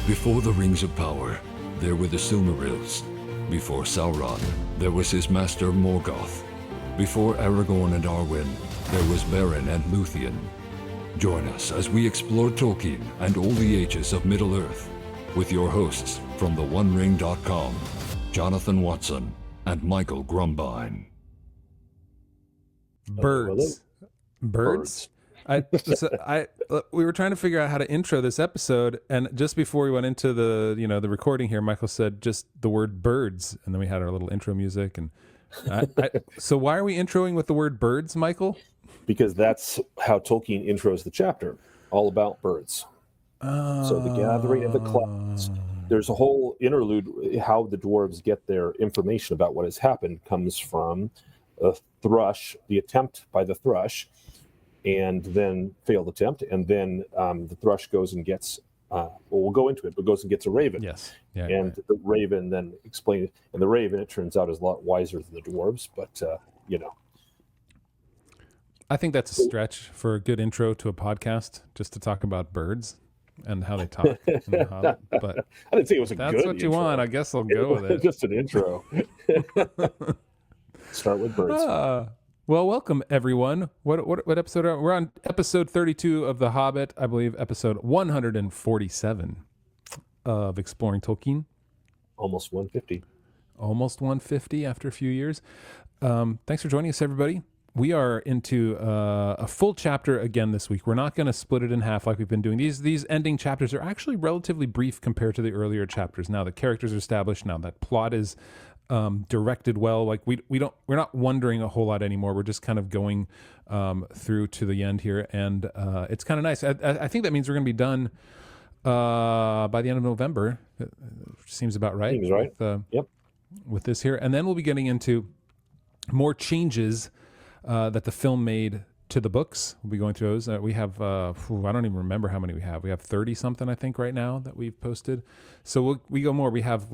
Before the Rings of Power, there were the Silmarils. Before Sauron, there was his master Morgoth. Before Aragorn and Arwen, there was Beren and Luthien. Join us as we explore Tolkien and all the ages of Middle-earth with your hosts from theonering.com, Jonathan Watson and Michael Grumbine. Birds. We were trying to figure out how to intro this episode, and just before we went into the recording here, Michael said just the word birds, and then we had our little intro music. And so why are we introing with the word birds, Michael? Because that's how Tolkien intros the chapter, all about birds. So the gathering of the clouds. There's a whole interlude. How the dwarves get their information about what has happened comes from a thrush, the attempt by the thrush, and then failed attempt, and then the thrush goes and gets, we'll go into it, but goes and gets a raven. Yes. Yeah, and right. The raven then explains, and the raven, it turns out, is a lot wiser than the dwarves, but, I think that's a stretch for a good intro to a podcast, just to talk about birds and how they talk. But I didn't say it was a good That's what you intro. Want. I guess I'll go with it. Just an intro. Start with birds. Well, welcome everyone. What episode are we? We're on episode 32 of The Hobbit, I believe episode 147 of Exploring Tolkien. Almost 150. Almost 150 after a few years. Thanks for joining us, everybody. We are into a full chapter again this week. We're not going to split it in half like we've been doing. These ending chapters are actually relatively brief compared to the earlier chapters. Now the characters are established. Now that plot is directed well. Like we're not wondering a whole lot anymore. We're just kind of going through to the end here, and it's kind of nice. I think that means we're going to be done by the end of November. Seems about right. Seems right. Yep. With this here, and then we'll be getting into more changes that the film made to the books. We'll be going through those. We have, I don't even remember how many we have. We have 30 something, I think, right now that we've posted. So we go more. We have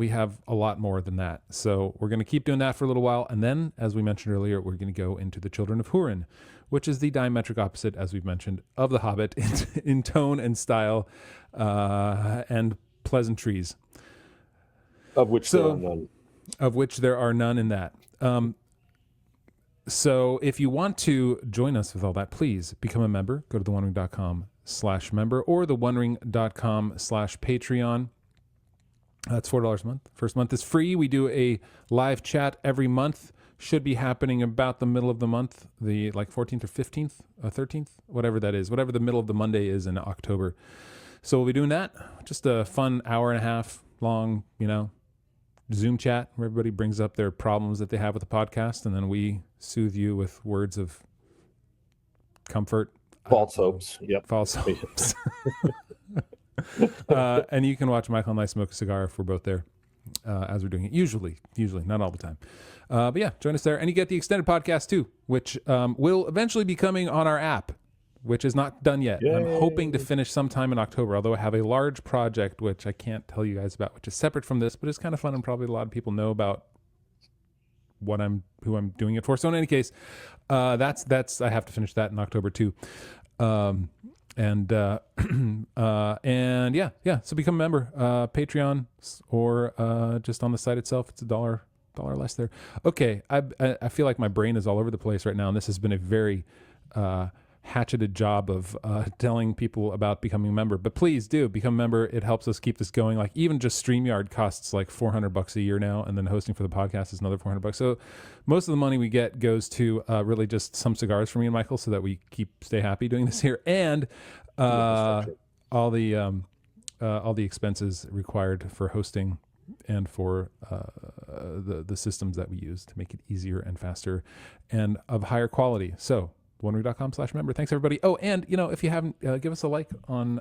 a lot more than that. So we're going to keep doing that for a little while. And then, as we mentioned earlier, we're going to go into the Children of Hurin, which is the diametric opposite, as we've mentioned, of The Hobbit in tone and style and pleasantries. Of which there are none. Of which there are none in that. So if you want to join us with all that, please become a member. Go to theonering.com/member or theonering.com/Patreon. That's $4 a month. First month is free. We do a live chat every month. Should be happening about the middle of the month, the 14th or 15th, 13th, whatever that is, whatever the middle of the Monday is in October. So we'll be doing that. Just a fun hour and a half long, Zoom chat where everybody brings up their problems that they have with the podcast, and then we soothe you with words of comfort. False hopes. Yep. False hopes. And you can watch Michael and I smoke a cigar if we're both there as we're doing it. Usually, not all the time. But yeah, join us there. And you get the extended podcast too, which will eventually be coming on our app, which is not done yet. Yay. I'm hoping to finish sometime in October, although I have a large project, which I can't tell you guys about, which is separate from this, but it's kind of fun, and probably a lot of people know about who I'm doing it for. So in any case, that's I have to finish that in October too. And yeah. So become a member, Patreon, or just on the site itself. It's $1 less there. Okay. I feel like my brain is all over the place right now, and this has been a very, hatcheted job of telling people about becoming a member, but please do become a member. It helps us keep this going. Like even just StreamYard costs like $400 a year now, and then hosting for the podcast is another $400. So most of the money we get goes to really just some cigars for me and Michael, so that we stay happy doing this here, and all the expenses required for hosting and for the systems that we use to make it easier and faster and of higher quality. So onering.com/member. Thanks everybody. Oh, and if you haven't, give us a like on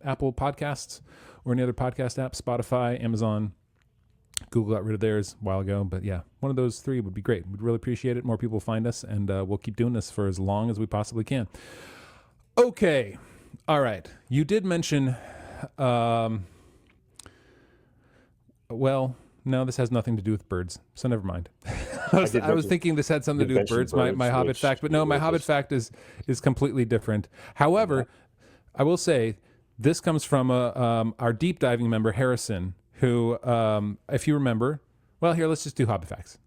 Apple Podcasts or any other podcast app, Spotify, Amazon. Google got rid of theirs a while ago, but yeah, one of those three would be great. We'd really appreciate it. More people find us, and we'll keep doing this for as long as we possibly can. Okay. All right. You did mention, well, no, this has nothing to do with birds, so never mind. I was thinking this had something to do with birds, my Hobbit fact, but no, my Hobbit fact is completely different. However, I will say This comes from our deep diving member, Harrison, who, if you remember, well, here, let's just do Hobbit facts.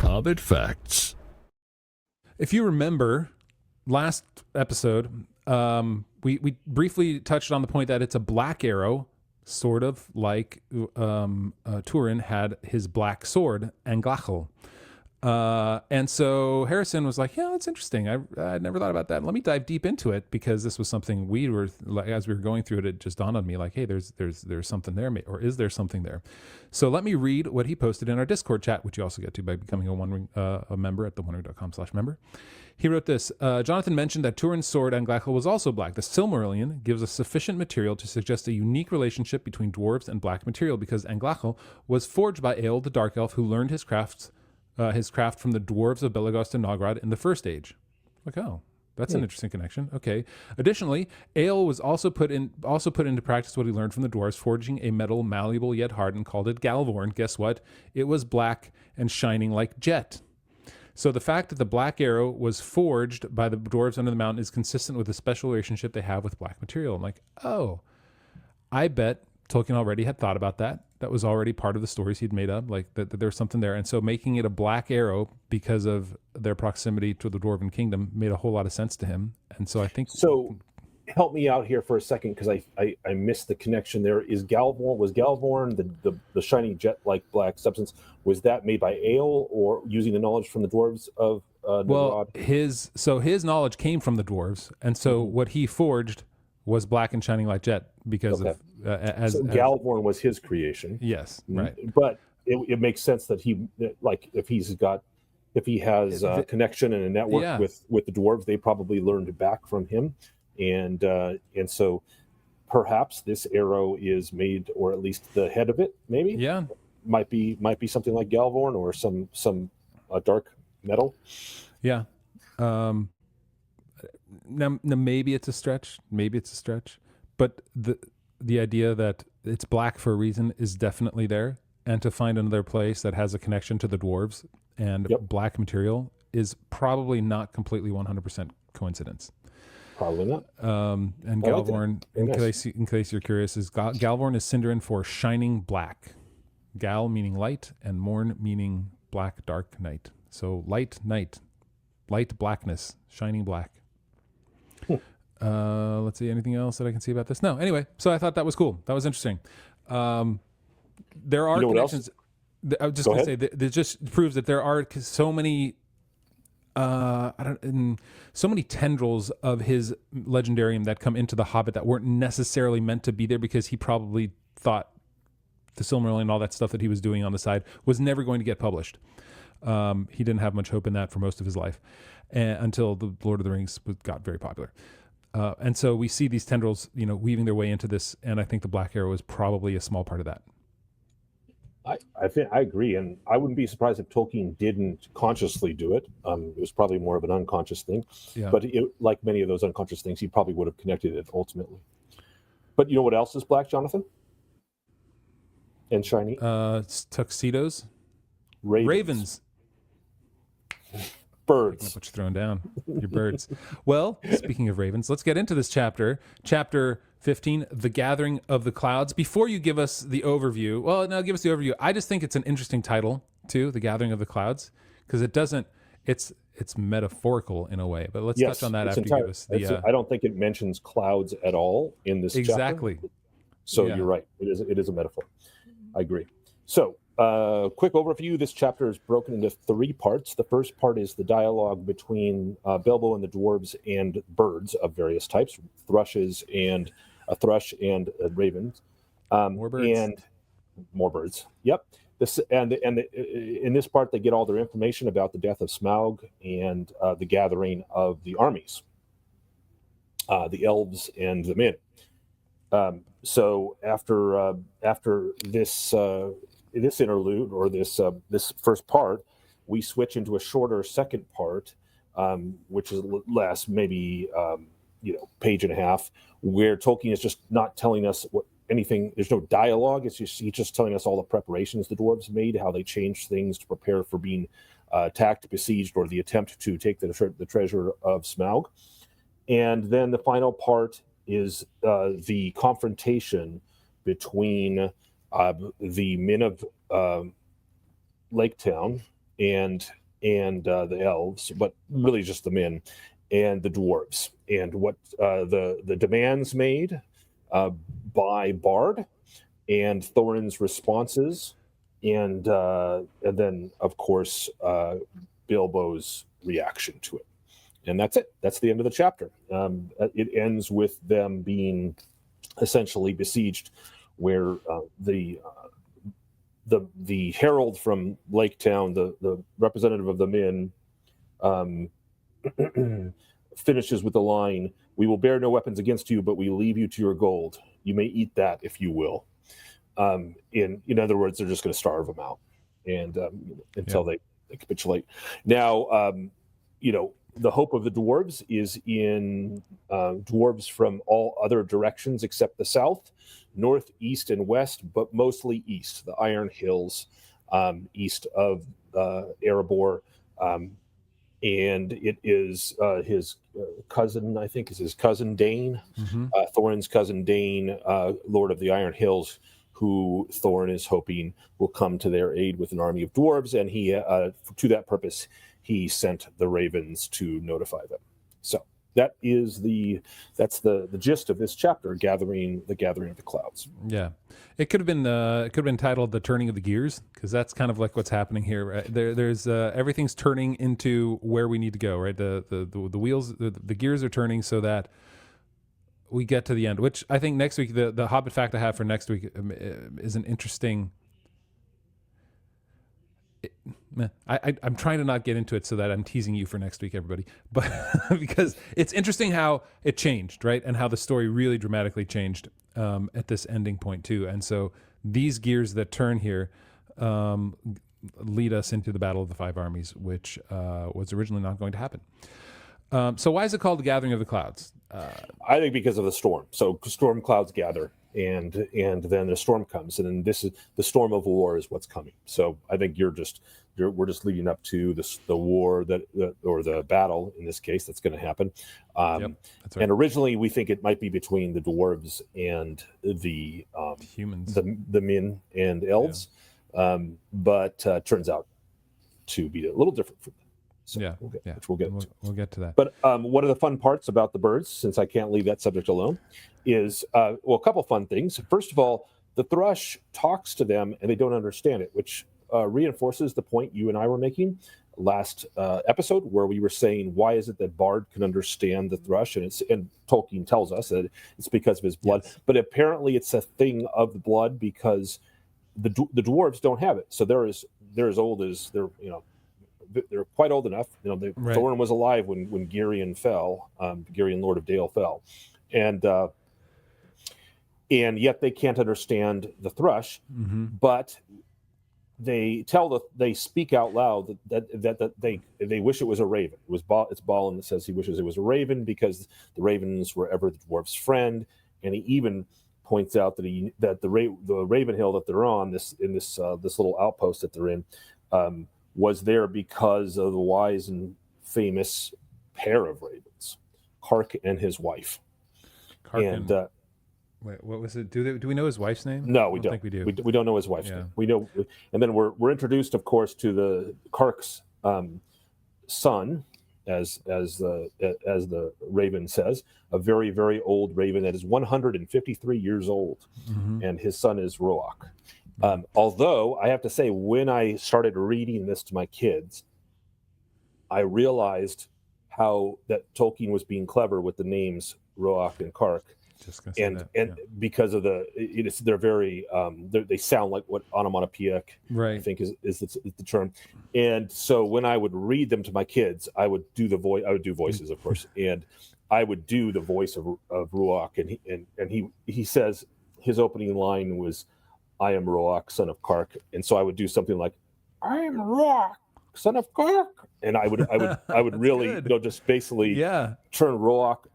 Hobbit facts. If you remember, last episode, we briefly touched on the point that it's a black arrow, sort of like Thorin had his black sword, Anglachel. And so Harrison was like, yeah, that's interesting. I never thought about that. Let me dive deep into it, because this was something we were, like, as we were going through it, it just dawned on me like, hey, there's something there, or is there something there? So let me read what he posted in our Discord chat, which you also get to by becoming a member at theonering.com/member. He wrote this. Jonathan mentioned that Turin's sword Anglachel was also black. The Silmarillion gives us sufficient material to suggest a unique relationship between dwarves and black material, because Anglachel was forged by Eöl, the dark elf, who learned his craft from the dwarves of Belegost and Nogrod in the First Age. Like, oh, that's an interesting connection. Okay. Additionally, Eöl was also put into practice what he learned from the dwarves, forging a metal malleable yet hardened, called it Galvorn. Guess what? It was black and shining like jet. So the fact that the black arrow was forged by the dwarves under the mountain is consistent with the special relationship they have with black material. I'm like, oh, I bet Tolkien already had thought about that. That was already part of the stories he'd made up, like that there's something there. And so making it a black arrow because of their proximity to the Dwarven kingdom made a whole lot of sense to him. And so I think... So help me out here for a second, because I missed the connection there. Was Galvorn, the shiny jet-like black substance, was that made by Eöl, or using the knowledge from the dwarves of Nogrod? Well, his knowledge came from the dwarves, and so what he forged was black and shining like jet because of Galvorn was his creation. Yes, right. But it makes sense that if he has a connection and a network with the dwarves, they probably learned back from him, and so perhaps this arrow is made, or at least the head of it, maybe might be something like Galvorn or some dark metal. Yeah. Now maybe it's a stretch, but the idea that it's black for a reason is definitely there, and to find another place that has a connection to the dwarves and black material is probably not completely 100% coincidence. Probably not. And Galvorn, in case you're curious, Galvorn is Sindarin for shining black. Gal meaning light, and Morn meaning black, dark night. So light night, light blackness, shining black. Let's see, anything else that I can see about this? No. Anyway, so I thought that was cool. That was interesting. There are connections. I was just going to say that just proves that there are so many, so many tendrils of his legendarium that come into the Hobbit that weren't necessarily meant to be there, because he probably thought the Silmarillion and all that stuff that he was doing on the side was never going to get published. He didn't have much hope in that for most of his life, until the Lord of the Rings got very popular. And so we see these tendrils, weaving their way into this, and I think the Black Arrow is probably a small part of that. I agree, and I wouldn't be surprised if Tolkien didn't consciously do it. It was probably more of an unconscious thing, but like many of those unconscious things, he probably would have connected it ultimately. But you know what else is black, Jonathan? And shiny? Tuxedos? Ravens. What Birds. you're throwing down, your birds. Well, speaking of ravens, let's get into this chapter. Chapter 15, The Gathering of the Clouds. Before you give us the overview, give us the overview. I just think it's an interesting title, too, The Gathering of the Clouds, because it's metaphorical in a way. But let's touch on that after you give us the... I don't think it mentions clouds at all in this chapter. Exactly. So you're right. It is a metaphor. I agree. So, quick overview. This chapter is broken into 3 parts. The first part is the dialogue between Bilbo and the dwarves and birds of various types, thrushes and a thrush and ravens. More birds. And more birds. Yep. In this part, they get all their information about the death of Smaug and the gathering of the armies, the elves and the men. So after this interlude, or this first part, we switch into a shorter second part, which is less, maybe page and a half, where Tolkien is just not telling us anything. There's no dialogue. He's just telling us all the preparations the dwarves made, how they changed things to prepare for being attacked, besieged, or the attempt to take the treasure of Smaug. And then the final part is the confrontation between the men of Lake Town and the elves, but really just the men, and the dwarves, and what the demands made by Bard, and Thorin's responses, and then of course Bilbo's reaction to it. And that's it. That's the end of the chapter. It ends with them being essentially besieged, where the herald from Lake Town, the representative of the men, finishes with the line, "We will bear no weapons against you, but we leave you to your gold. You may eat that if you will." In other words, they're just going to starve them out, and until they capitulate. Now, the hope of the dwarves is in dwarves from all other directions except the south, north, east, and west, but mostly east. The Iron Hills, east of Erebor, and it is his cousin, I think, is his cousin Dane, Thorin's cousin Dane, Lord of the Iron Hills, who Thorin is hoping will come to their aid with an army of dwarves, and he, to that purpose, he sent the ravens to notify them. So that's the gist of this chapter, the gathering of the clouds. Yeah, it could have been titled "The Turning of the Gears," because that's kind of like what's happening here. Right? There's everything's turning into where we need to go. Right, the wheels, the gears are turning so that we get to the end. Which I think next week, the Hobbit fact I have for next week is an interesting. I'm trying to not get into it so that I'm teasing you for next week, everybody. But because it's interesting how it changed, right? And how the story really dramatically changed at this ending point too. And so these gears that turn here lead us into the Battle of the Five Armies, which was originally not going to happen. So why is it called the Gathering of the Clouds? I think because of the storm. So storm clouds gather, and then the storm comes, and then this is the storm of war is what's coming. So I think we're just leading up to the war or the battle in this case that's going to happen. That's right. And originally we think it might be between the dwarves and the humans, the men and elves, but turns out to be a little different from them. So which we'll get to that. But one of the fun parts about the birds, since I can't leave that subject alone, is a couple fun things. First of all, the thrush talks to them and they don't understand it, which reinforces the point you and I were making last episode, where we were saying, why is it that Bard can understand the thrush? And Tolkien tells us that it's because of his blood. Yes. But apparently it's a thing of the blood because the dwarves don't have it. So they're as old as they're quite old enough. Right. Thorin was alive when Girion fell. Girion, Lord of Dale, fell, and yet they can't understand the thrush. But they speak out loud that they wish it was a raven. It's Balin that says he wishes it was a raven because the ravens were ever the dwarf's friend, and he even points out that the Raven Hill that they're on, this little outpost that they're in, was there because of the wise and famous pair of ravens, Kark and his wife. Wait, what was it? Do we know his wife's name? No, we don't. Think we do. We don't know his wife's name. We know, and then we're introduced, of course, to the Kark's son, as the raven says, a very, very old raven that is 153 years old, and his son is Roak. Although I have to say, when I started reading this to my kids, I realized how that Tolkien was being clever with the names Roak and Kark, because of they're very they sound like what onomatopoeic, right, I think is the term. And so when I would read them to my kids, I would do voices, of course, and I would do the voice of Roak, and he says his opening line was, "I am Roak, son of Kark," and so I would do something like, "I am Roak, son of Kark," and I would really just basically turn Roak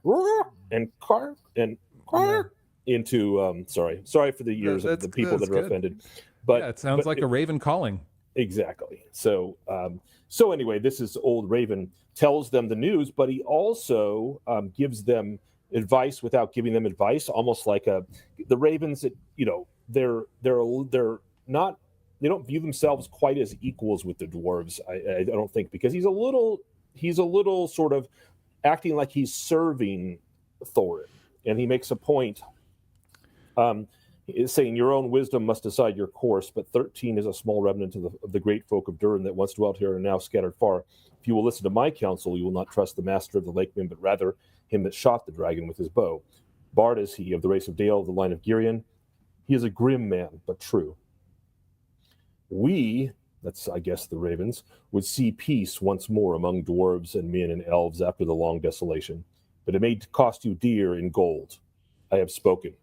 and Kark and Kark into sorry for the ears of the people that are offended, but it sounds like a raven calling. Exactly. So anyway, this is old Raven tells them the news, but he also gives them advice without giving them advice, almost like the ravens. They're not. They don't view themselves quite as equals with the dwarves. I don't think, because he's a little sort of acting like he's serving Thorin, and he makes a point. Is saying your own wisdom must decide your course, but 13 is a small remnant of the great folk of Durin that once dwelt here and now scattered far. If you will listen to my counsel, you will not trust the master of the lakemen, but rather him that shot the dragon with his bow. Bard is he, of the race of Dale, of the line of Girion. He is a grim man, but true. We, that's I guess the ravens, would see peace once more among dwarves and men and elves after the long desolation. But it may cost you dear in gold. I have spoken.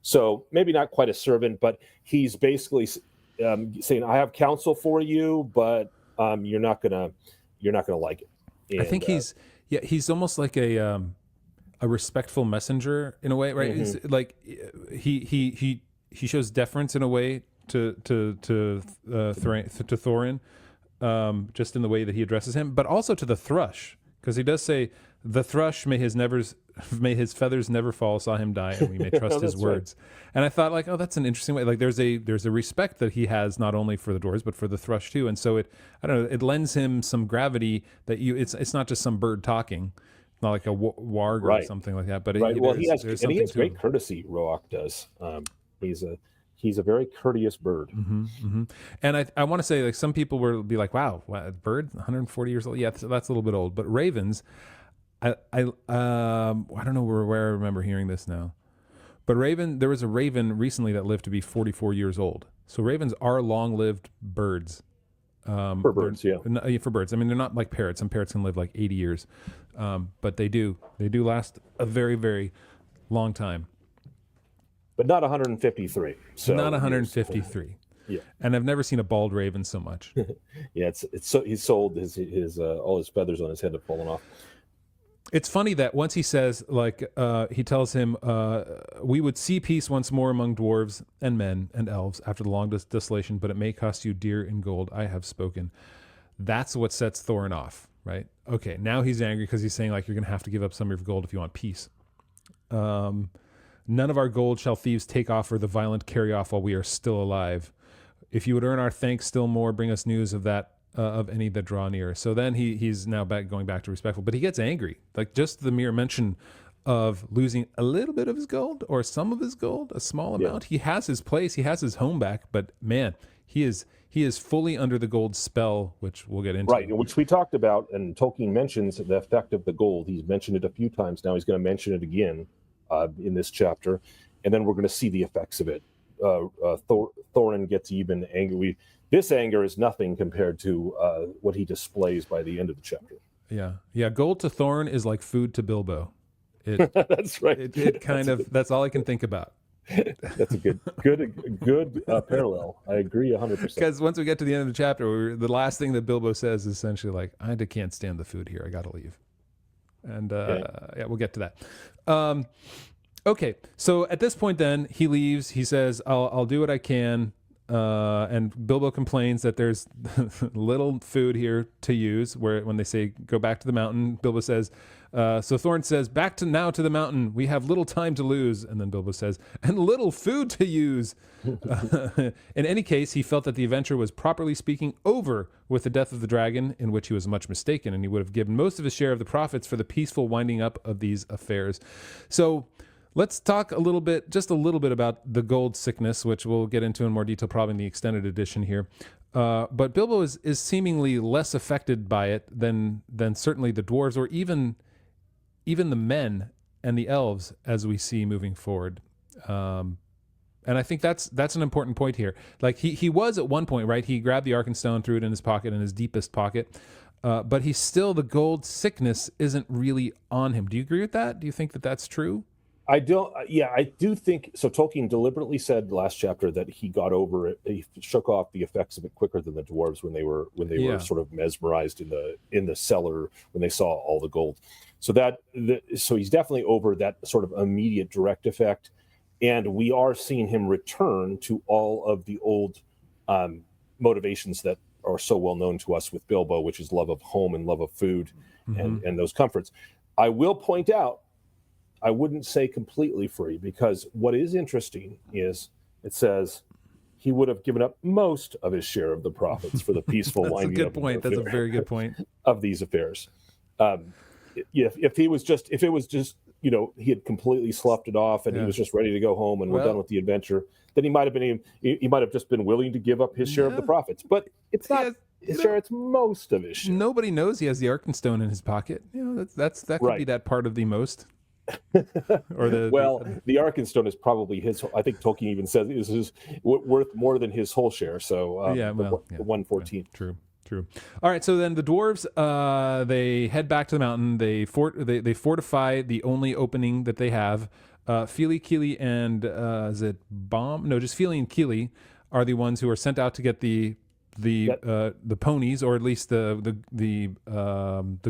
So maybe not quite a servant, but he's basically saying, I have counsel for you, but you're not gonna like it. And, I think he's almost like a respectful messenger in a way, right? Mm-hmm. He's like he shows deference in a way to Thorin, just in the way that he addresses him, but also to the thrush, because he does say, the thrush may his feathers never fall, saw him die, and we may trust his words. Right. And I thought, like, oh, that's an interesting way. Like, there's a respect that he has not only for the dwarves but for the thrush too. And so it lends him some gravity that it's not just some bird talking, not like a warg or something like that. But right. He has great courtesy. Roach does. He's a very courteous bird. Mm-hmm, mm-hmm. And I want to say, like, some people will be like, wow, bird 140 years old. Yeah, that's a little bit old. But ravens, I don't know where I remember hearing this now. But there was a raven recently that lived to be 44 years old. So ravens are long-lived birds. For birds, yeah. For birds. I mean, they're not like parrots. Some parrots can live like 80 years. But they do last a very, very long time. But not 153. So not 153. Yeah. And I've never seen a bald raven so much. Yeah, it's so he's sold his all his feathers on his head have fallen off. It's funny that once he says, like, he tells him, we would see peace once more among dwarves and men and elves after the long desolation, but it may cost you dear in gold. I have spoken. That's what sets Thorin off, right? Okay, now he's angry because he's saying, like, you're going to have to give up some of your gold if you want peace. None of our gold shall thieves take off or the violent carry off while we are still alive. If you would earn our thanks still more, bring us news of that, of any that draw near. So then he's now going back to respectful, but he gets angry. Like, just the mere mention of losing a little bit of his gold or some of his gold, a small amount. He has his place, he has his home back, but man, he is fully under the gold spell, which we'll get into. Right, which we talked about, and Tolkien mentions the effect of the gold. He's mentioned it a few times now. He's going to mention it again in this chapter, and then we're going to see the effects of it. Thorin gets even angry. This anger is nothing compared to what he displays by the end of the chapter. Yeah. Gold to Thorin is like food to Bilbo. That's right. It kind of that's all I can think about. That's a good parallel. I agree 100%. Because once we get to the end of the chapter, the last thing that Bilbo says is essentially like, I can't stand the food here. I got to leave. And yeah, we'll get to that. Okay, so at this point, then he leaves. He says, "I'll do what I can." And Bilbo complains that there's little food here to use. When they say go back to the mountain, Bilbo says, so Thorin says, back to the mountain. We have little time to lose. And then Bilbo says, and little food to use. In any case, he felt that the adventure was, properly speaking, over with the death of the dragon, in which he was much mistaken, and he would have given most of his share of the profits for the peaceful winding up of these affairs. So let's talk just a little bit about the gold sickness, which we'll get into in more detail probably in the extended edition here. But Bilbo is seemingly less affected by it than certainly the dwarves, or even the men and the elves, as we see moving forward. And I think that's an important point here. Like he was at one point, right? He grabbed the Arkenstone, threw it in his pocket, in his deepest pocket. But he's still, the gold sickness isn't really on him. Do you agree with that? Do you think that that's true? I don't. Yeah, I do think so. Tolkien deliberately said last chapter that he got over it. He shook off the effects of it quicker than the dwarves when they were sort of mesmerized in the cellar when they saw all the gold. So so he's definitely over that sort of immediate direct effect, and we are seeing him return to all of the old motivations that are so well known to us with Bilbo, which is love of home and love of food. and those comforts. I will point out, I wouldn't say completely free, because what is interesting is it says he would have given up most of his share of the profits for the peaceful That's a winding good up point. That's a very good point. of these affairs. If it was just, he had completely sloughed it off and he was just ready to go home and we're done with the adventure, then he might have just been willing to give up his share of the profits. But it's not his share; it's most of his share. Nobody knows he has the Arkenstone in his pocket. That could be that part of the most. Or the Arkenstone is probably his. I think Tolkien even says it is worth more than his whole share. So 114. True. All right, so then the dwarves, they head back to the mountain. They fortify the only opening that they have. Fili, Kili, and is it Bomb? No, just Fili and Kili are the ones who are sent out to get the ponies, or at least the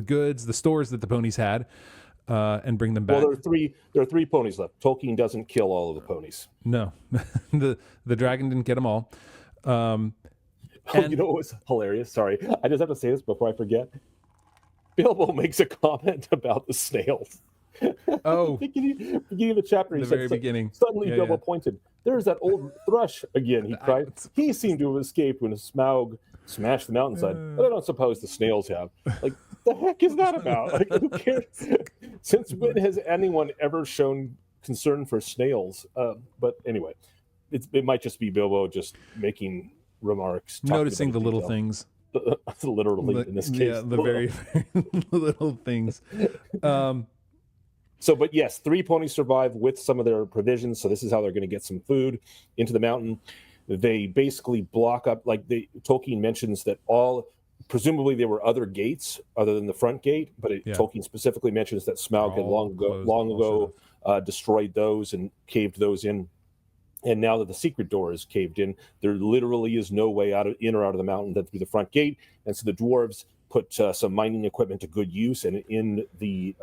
goods, the stores that the ponies had, and bring them back. Well, there are three ponies left. Tolkien doesn't kill all of the ponies. No, the dragon didn't get them all. You know what was hilarious? Sorry, I just have to say this before I forget. Bilbo makes a comment about the snails. Oh, beginning of the chapter, he the said, very beginning. Suddenly, Bilbo pointed. There's that old thrush again. He cried. He seemed to have escaped when Smaug smashed the mountainside, but I don't suppose the snails have. Like, the heck is that about? Like, who cares? Since when has anyone ever shown concern for snails? But anyway, it might just be Bilbo just making remarks, noticing the little things. Literally, in this case. Yeah, the very, very little things. But yes, 3 ponies survive with some of their provisions. So this is how they're going to get some food into the mountain. They basically block up, Tolkien mentions that presumably there were other gates other than the front gate, but Tolkien specifically mentions that Smaug had long ago destroyed those and caved those in. And now that the secret door is caved in, there literally is no way in or out of the mountain than through the front gate. And so the dwarves put some mining equipment to good use. And in the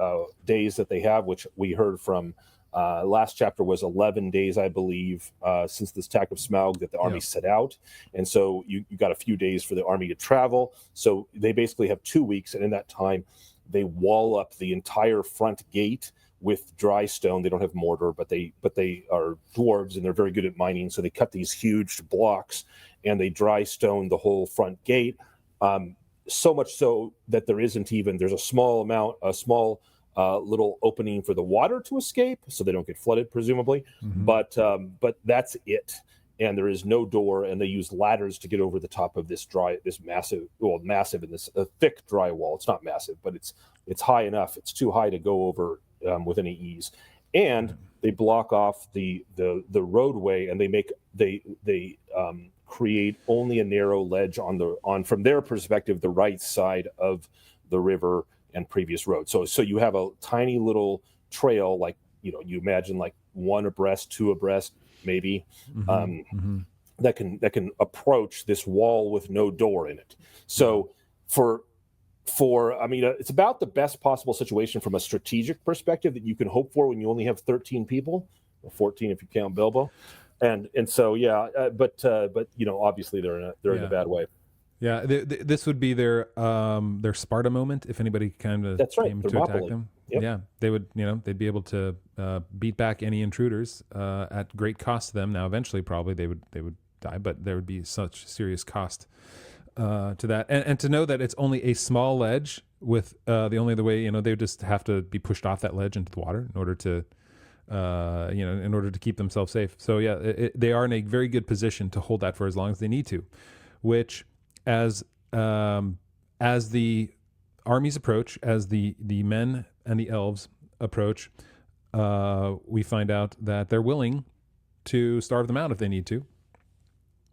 days that they have, which we heard from last chapter was 11 days, I believe, since this attack of Smaug that the army set out. And so you got a few days for the army to travel. So they basically have 2 weeks. And in that time, they wall up the entire front gate with dry stone. They don't have mortar, but they are dwarves and they're very good at mining. So they cut these huge blocks and they dry stone the whole front gate. So much so that there's a small little opening for the water to escape, so they don't get flooded, presumably. Mm-hmm. But that's it. And there is no door, and they use ladders to get over the top of this massive in this thick dry wall. It's not massive, but it's high enough. It's too high to go over with any ease. And they block off the roadway, and they create only a narrow ledge on from their perspective the right side of the river and previous road. So you have a tiny little trail, like you imagine like 1 abreast, 2 abreast, maybe, that can approach this wall with no door in it. So it's about the best possible situation from a strategic perspective that you can hope for when you only have 13 people, or 14 if you count Bilbo. And so but obviously they're in a bad way. Yeah, this would be their Sparta moment if anybody kind of came to attack them. Yep. Yeah, they would, they'd be able to beat back any intruders at great cost to them. Now, eventually, probably they would die, but there would be such serious cost to that. And to know that it's only a small ledge with the only other way, they would just have to be pushed off that ledge into the water in order to, in order to keep themselves safe. So yeah, they are in a very good position to hold that for as long as they need to, which as the armies approach, as the men and the elves approach, we find out that they're willing to starve them out if they need to.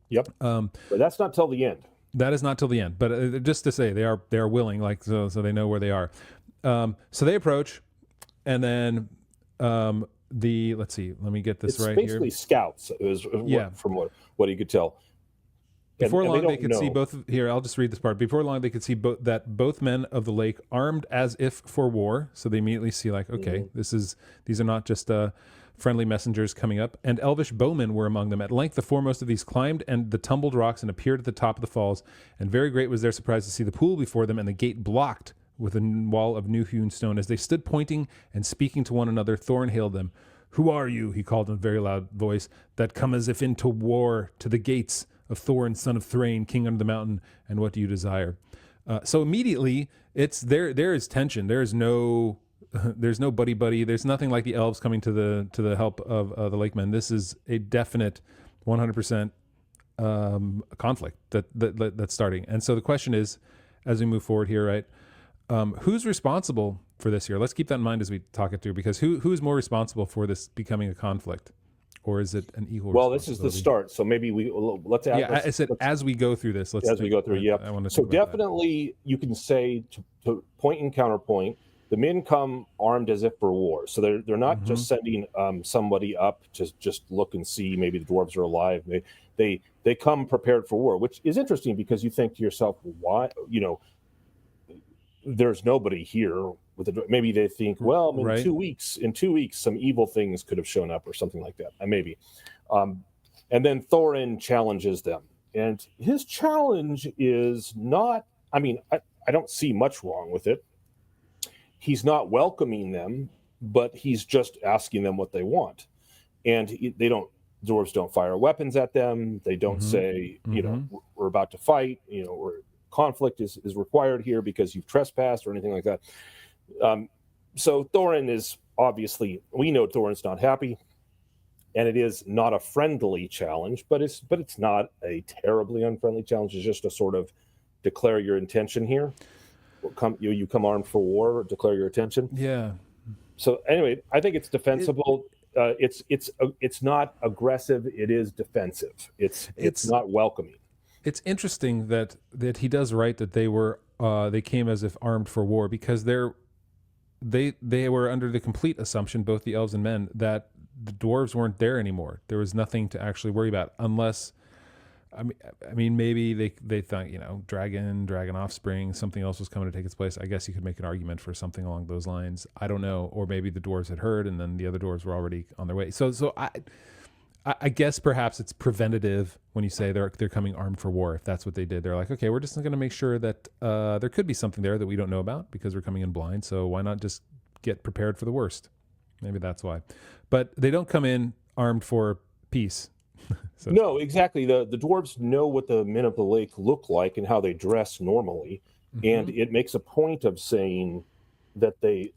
Yep. But that's not till the end. That is not till the end. But just to say, they are willing, so they know where they are. So they approach, and then let's see, let me get this right here. It's basically scouts. From what you could tell. Before long, they could see both. Here, I'll just read this part. Before long, they could see that both men of the lake armed as if for war. So they immediately see, okay, these are not just friendly messengers coming up. And elvish bowmen were among them. At length, the foremost of these climbed and the tumbled rocks and appeared at the top of the falls. And very great was their surprise to see the pool before them and the gate blocked with a wall of new-hewn stone. As they stood pointing and speaking to one another, Thorin hailed them. "Who are you," he called in a very loud voice, "that come as if into war to the gates of Thorin, son of Thrain, king under the mountain, and what do you desire?" So immediately, it's there is tension. There is no there's no buddy. There's nothing like the elves coming to the help of the Lakemen. This is a definite 100% conflict that's starting. And so the question is, as we move forward here, right, who's responsible for this here? Let's keep that in mind as we talk it through, because who's more responsible for this becoming a conflict, or is it an equal? Well, this is the start, so maybe let's add. Yeah, I said as we go through this. I want to. So definitely, you can say to point and counterpoint. The men come armed as if for war, so they're not just sending somebody up to just look and see maybe the dwarves are alive. They come prepared for war, which is interesting because you think to yourself, why, there's nobody here with maybe they think, well, in 2 weeks, some evil things could have shown up or something like that, maybe. And then Thorin challenges them, and his challenge is not. I mean, I don't see much wrong with it. He's not welcoming them, but he's just asking them what they want. And dwarves don't fire weapons at them. They don't say, we're about to fight, or conflict is required here because you've trespassed or anything like that. So Thorin is obviously, we know Thorin's not happy, and it is not a friendly challenge, but it's not a terribly unfriendly challenge. It's just a sort of declare your intention here. You come armed for war, declare your intention. Yeah. So anyway, I think it's defensible. It's not aggressive. It is defensive. It's not welcoming. It's interesting that he does write that they came as if armed for war, because they were under the complete assumption, both the elves and men, that the dwarves weren't there anymore. There was nothing to actually worry about, unless. I mean, maybe they thought, dragon offspring, something else was coming to take its place. I guess you could make an argument for something along those lines. I don't know. Or maybe the dwarves had heard, and then the other dwarves were already on their way. So I guess perhaps it's preventative when you say they're coming armed for war. If that's what they did, they're like, okay, we're just going to make sure that there could be something there that we don't know about because we're coming in blind. So why not just get prepared for the worst? Maybe that's why. But they don't come in armed for peace. So. No, exactly. The dwarves know what the men of the lake look like and how they dress normally, and it makes a point of saying that they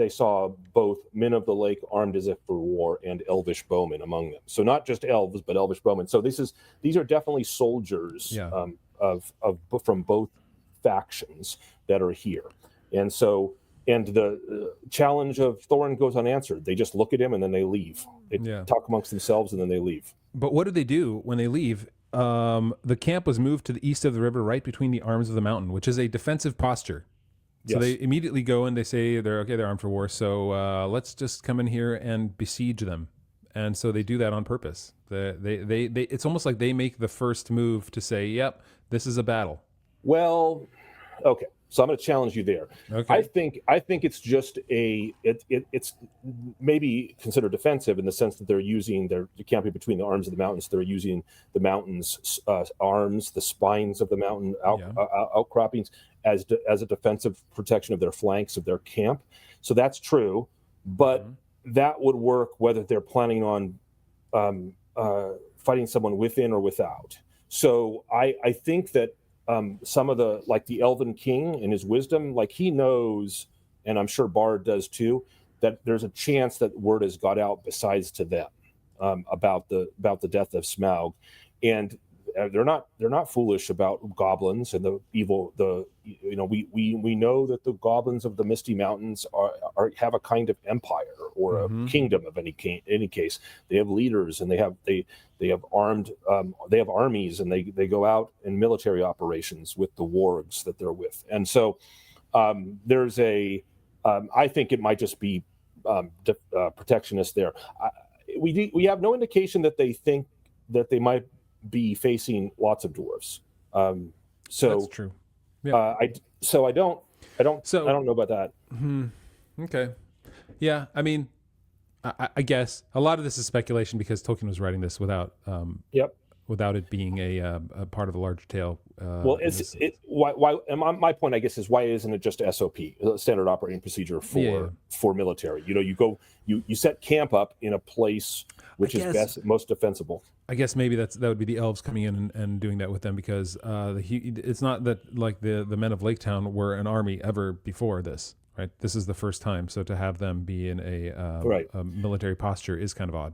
saw both men of the lake armed as if for war and elvish bowmen among them. So not just elves, but elvish bowmen. So these are definitely soldiers from both factions that are here, and the challenge of Thorin goes unanswered. They just look at him and then they leave. They talk amongst themselves and then they leave. But what do they do when they leave? The camp was moved to the east of the river, right between the arms of the mountain, which is a defensive posture. So they immediately go and they say they're armed for war. So let's just come in here and besiege them. And so they do that on purpose. They it's almost like they make the first move to say, "Yep, this is a battle." Well, okay. So I'm going to challenge you there. Okay. I think it's just it's maybe considered defensive in the sense that they're camping between the arms of the mountains. They're using the mountain's arms, the spines of the mountain outcroppings as a defensive protection of their flanks of their camp. So that's true, but that would work whether they're planning on fighting someone within or without. So I think that. Some of the Elven King in his wisdom, he knows, and I'm sure Bard does too, that there's a chance that word has got out besides to them about the death of Smaug, and they're not foolish about goblins and the evil. We know that the goblins of the Misty Mountains have a kind of empire or a kingdom of any case. They have leaders and they have armed they have armies, and they go out in military operations with the wargs that they're with. And so there's I think it might just be protectionist there. We have no indication that they think that they might be facing lots of dwarves. So that's true. Yeah. I don't know about that. Okay. Yeah. I mean, I guess a lot of this is speculation because Tolkien was writing this without without it being a part of a larger tale. Well, why? And my point, I guess, is why isn't it just SOP, standard operating procedure for military? You set camp up in a place which is most defensible. I guess maybe that would be the elves coming in and doing that with them, because it's not that like the men of Lake Town were an army ever before this, right? This is the first time, so to have them be in a military posture is kind of odd.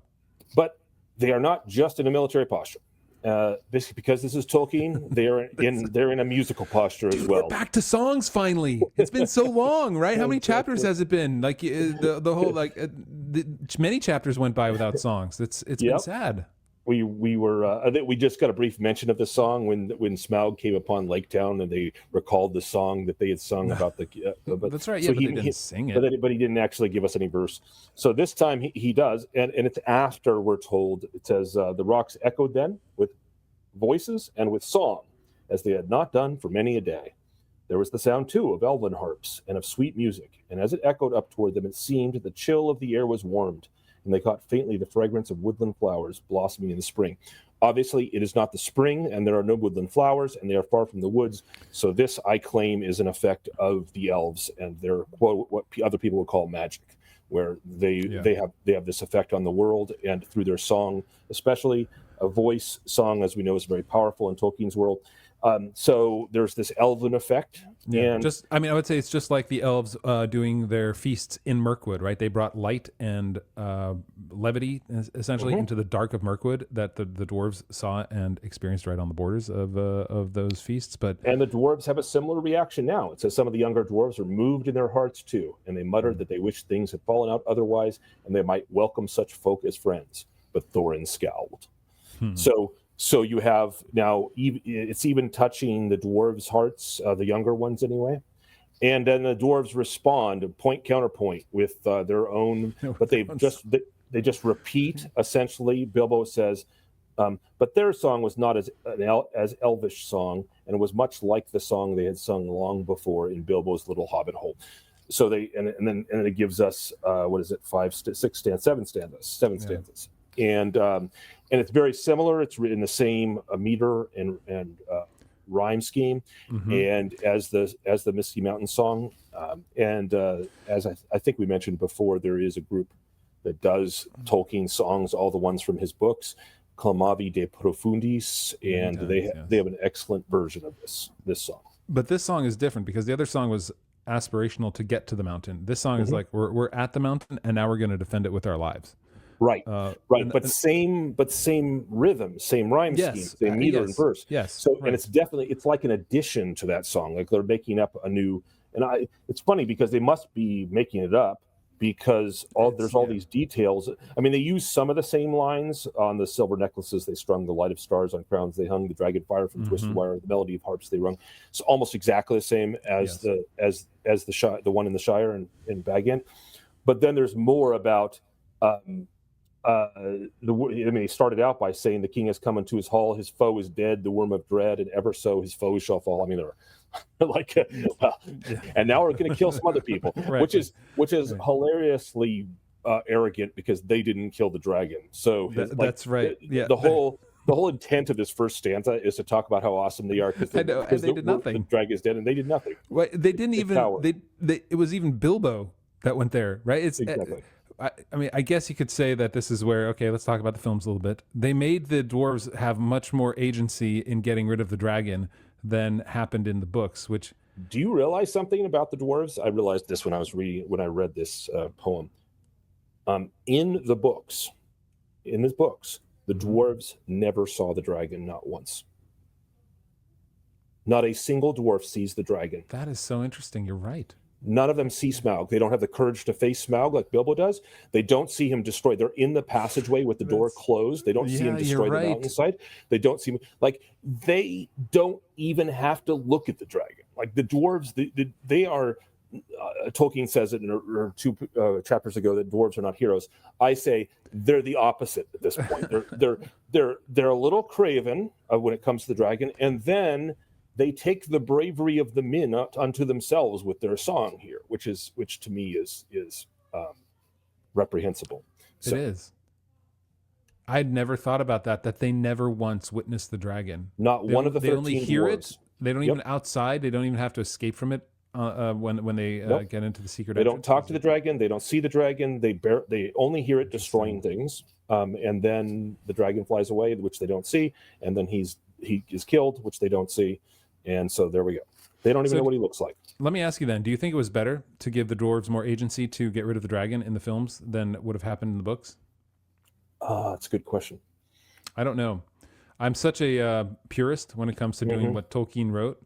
But they are not just in a military posture. Basically, because this is Tolkien, they're in a musical posture as well. We're back to songs finally. It's been so long, right? How many chapters has it been? Like the whole many chapters went by without songs. It's been sad. We were I think we just got a brief mention of the song when Smaug came upon Lake Town, and they recalled the song that they had sung about the. That's right. Yeah, so but they didn't sing it. But he didn't actually give us any verse. So this time he does, and it's after we're told. It says the rocks echoed then with voices and with song, as they had not done for many a day. There was the sound too of elven harps and of sweet music, and as it echoed up toward them, it seemed the chill of the air was warmed, and they caught faintly the fragrance of woodland flowers blossoming in the spring. Obviously, it is not the spring, and there are no woodland flowers, and they are far from the woods. So this, I claim, is an effect of the elves and their, quote, what other people would call magic, where they have this effect on the world, and through their song, especially a voice song, as we know, is very powerful in Tolkien's world. So there's this elven effect. Yeah, and I would say it's just like the elves doing their feasts in Mirkwood, right? They brought light and levity, essentially, into the dark of Mirkwood that the dwarves saw and experienced right on the borders of those feasts. And the dwarves have a similar reaction now. It says some of the younger dwarves are moved in their hearts too, and they muttered that they wished things had fallen out otherwise, and they might welcome such folk as friends. But Thorin scowled. So you have now, it's even touching the dwarves' hearts, the younger ones anyway. And then the dwarves respond, point counterpoint, with their own, but they just repeat, essentially. Bilbo says, but their song was not as elvish song, and it was much like the song they had sung long before in Bilbo's little hobbit hole. So then it gives us, seven stanzas. And it's very similar. It's in the same meter and rhyme scheme, and as the Misty Mountain song. As I think we mentioned before, there is a group that does Tolkien songs, all the ones from his books, Clamavi de Profundis, and they have an excellent version of this song. But this song is different because the other song was aspirational to get to the mountain. This song is like we're at the mountain, and now we're going to defend it with our lives. Right. But same rhythm, same rhyme scheme, same meter and verse. Yes. So, and it's like an addition to that song. Like they're making up a new. And it's funny because they must be making it up because there's all these details. I mean, they use some of the same lines on the silver necklaces they strung, the light of stars on crowns they hung, the dragon fire from twisted wire, the melody of harps they rung. It's almost exactly the same as the one in the Shire in Bag End. But then there's more about. He started out by saying the king has come into his hall, his foe is dead, the worm of dread, and ever so his foes shall fall. I mean, they're like, and now we're going to kill some other people, which is hilariously arrogant because they didn't kill the dragon. So that's right. The whole intent of this first stanza is to talk about how awesome they are because they did nothing. The dragon is dead, and they did nothing. Well, they didn't even. It was even Bilbo that went there, right? It's exactly. I guess you could say that this is where, okay, let's talk about the films a little bit. They made the dwarves have much more agency in getting rid of the dragon than happened in the books, which... Do you realize something about the dwarves? I realized this when I read this poem. In the books, the dwarves never saw the dragon, not once. Not a single dwarf sees the dragon. That is so interesting. You're right. None of them see Smaug. They don't have the courage to face Smaug like Bilbo does. They don't see him destroyed. They're in the passageway with the door closed. They don't see him destroy the mountainside. They don't see him. Like, they don't even have to look at the dragon. Like, the dwarves, they are... Tolkien says it in two chapters ago that dwarves are not heroes. I say they're the opposite at this point. They're a little craven when it comes to the dragon, and then they take the bravery of the men unto themselves with their song here, which to me is reprehensible. It is. I'd never thought about that. That they never once witnessed the dragon. Not one of the 13 They only hear dwarves. it. They don't even outside. They don't even have to escape from it when they Nope. get into the secret. They don't entrance. talk to the dragon. They don't see the dragon. They only hear it destroying things. And then the dragon flies away, which they don't see. And then he is killed, which they don't see. And so there we go. They don't even know what he looks like. Let me ask you then, do you think it was better to give the dwarves more agency to get rid of the dragon in the films than would have happened in the books? That's a good question. I don't know. I'm such a purist when it comes to doing what Tolkien wrote.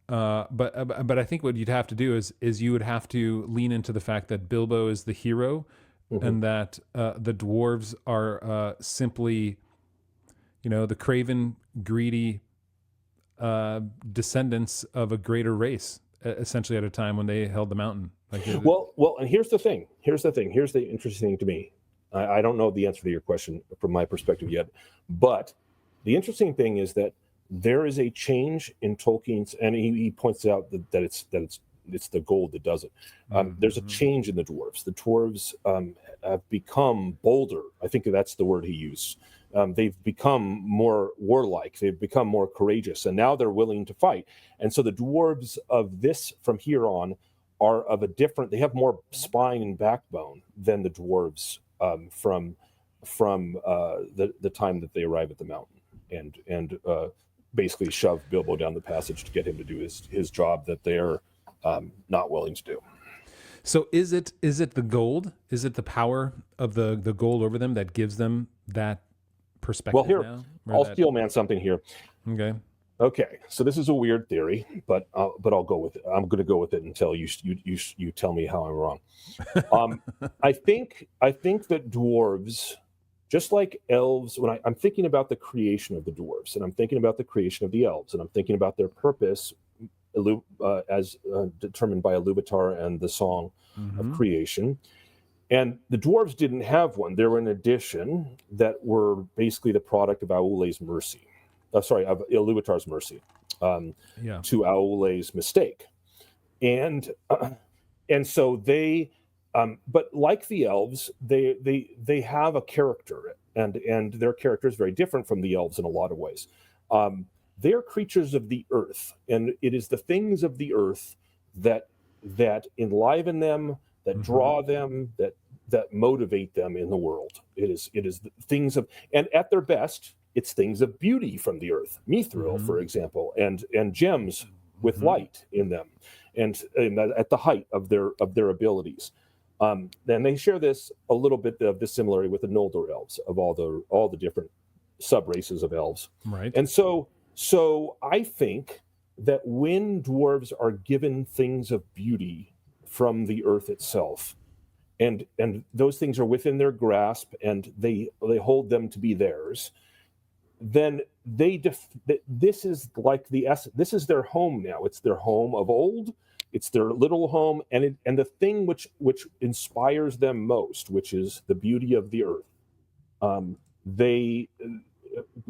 But I think what you'd have to do is you would have to lean into the fact that Bilbo is the hero and that the dwarves are simply, the craven, greedy descendants of a greater race, essentially at a time when they held the mountain. Well, and here's the thing. Here's the interesting thing to me. I don't know the answer to your question from my perspective yet, but the interesting thing is that there is a change in Tolkien's, and he points out that it's the gold that does it. There's a change in the dwarves. The dwarves have become bolder. I think that's the word he used. They've become more warlike. They've become more courageous, and now they're willing to fight. And so the dwarves of this from here on are of a different. They have more spine and backbone than the dwarves from the time that they arrive at the mountain and basically shove Bilbo down the passage to get him to do his job that they're not willing to do. So is it the gold? Is it the power of the gold over them that gives them that perspective? Well, here, now? I'll steel man something here. Okay. So this is a weird theory, but I'll go with it. I'm going to go with it until you tell me how I'm wrong. I think that dwarves, just like elves, when I'm thinking about the creation of the dwarves, and I'm thinking about the creation of the elves, and I'm thinking about their purpose as determined by Iluvatar and the Song of Creation. And the dwarves didn't have one. They were an addition that were basically the product of Aule's mercy. Of Iluvatar's mercy to Aule's mistake. And so they, but like the elves, they have a character, and their character is very different from the elves in a lot of ways. They're creatures of the earth, and it is the things of the earth that enliven them, that draw them, that motivate them in the world. It is things of, and at their best, it's things of beauty from the earth, mithril, for example, and gems with light in them, and at the height of their abilities. Then they share this a little bit of this similarity with the Noldor elves, of all the different sub races of elves. Right. And so I think that when dwarves are given things of beauty from the earth itself, and those things are within their grasp, and they hold them to be theirs, then this is like this is their home now. It's their home of old. It's their little home, and the thing which inspires them most, which is the beauty of the earth,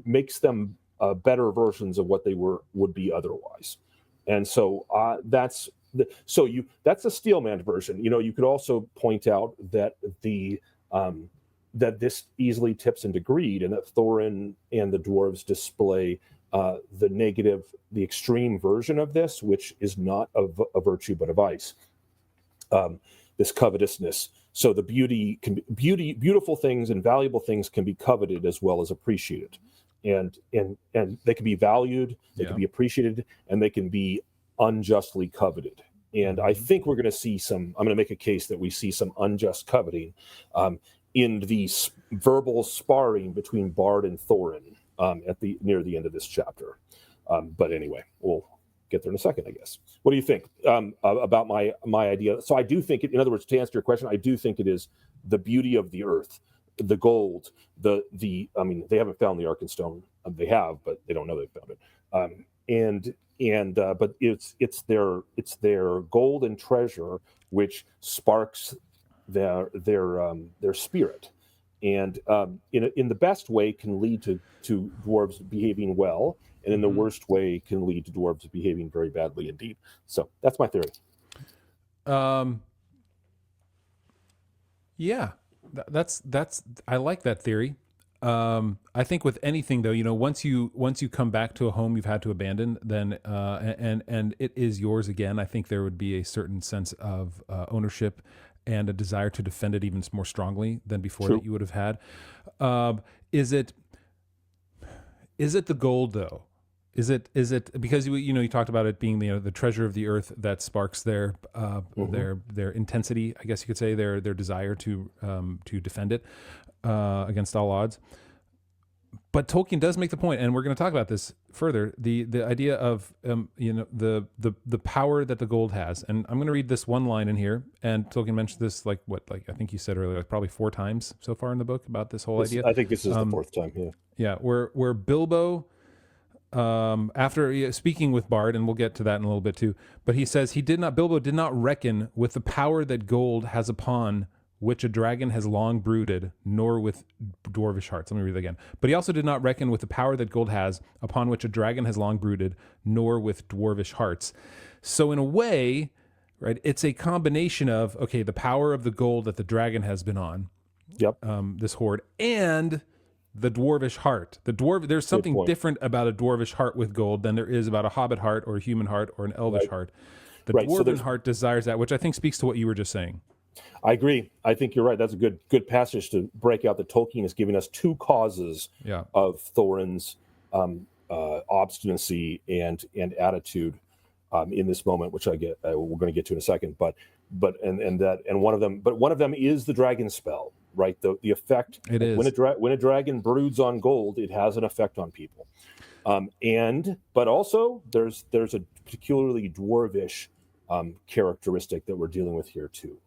makes them better versions of what they would be otherwise. And so that's a Steelman version. You could also point out that that this easily tips into greed, and that Thorin and the dwarves display the extreme version of this, which is not a virtue but a vice. This covetousness. So the beautiful things and valuable things can be coveted as well as appreciated, and they can be valued, they can be appreciated, and they can be unjustly coveted. And I think we're going to see I'm going to make a case that we see some unjust coveting in the verbal sparring between Bard and Thorin near the end of this chapter. But anyway, we'll get there in a second, I guess. What do you think about my idea? So I do think, in other words, to answer your question, I do think it is the beauty of the earth, the gold, I mean, they haven't found the Arkenstone. They have, but they don't know they've found it. But it's their gold and treasure which sparks their spirit, and in the best way can lead to dwarves behaving well, and in the worst way can lead to dwarves behaving very badly indeed. So that's my theory. Yeah, that's I like that theory. I think with anything though, once you come back to a home you've had to abandon, then and it is yours again, I think there would be a certain sense of ownership and a desire to defend it even more strongly than before. True. That you would have had. Is it the gold though? Is it because you talked about it being the treasure of the earth that sparks their intensity, I guess you could say, their desire to defend it against all odds. But Tolkien does make the point, and we're going to talk about this further, the idea of the power that the gold has. And I'm going to read this one line in here, and Tolkien mentioned this I think you said earlier, probably 4 times so far in the book about this whole idea. I think this is the 4th time. Yeah, where Bilbo, after speaking with Bard, and we'll get to that in a little bit too, but he says Bilbo did not reckon with the power that gold has upon which a dragon has long brooded, nor with dwarvish hearts. Let me read it again. But he also did not reckon with the power that gold has, upon which a dragon has long brooded, nor with dwarvish hearts. So in a way, right, it's a combination of, the power of the gold that the dragon has been on, this hoard, and the dwarvish heart. There's something different about a dwarvish heart with gold than there is about a hobbit heart or a human heart or an elvish heart. The dwarven heart desires that, which I think speaks to what you were just saying. I agree. I think you're right. That's a good passage to break out that Tolkien is giving us 2 causes of Thorin's obstinacy and attitude in this moment, which we're going to get to in a second. But one of them is the dragon spell, right? The effect. It is when a dragon broods on gold, it has an effect on people. But also there's a particularly dwarvish characteristic that we're dealing with here too.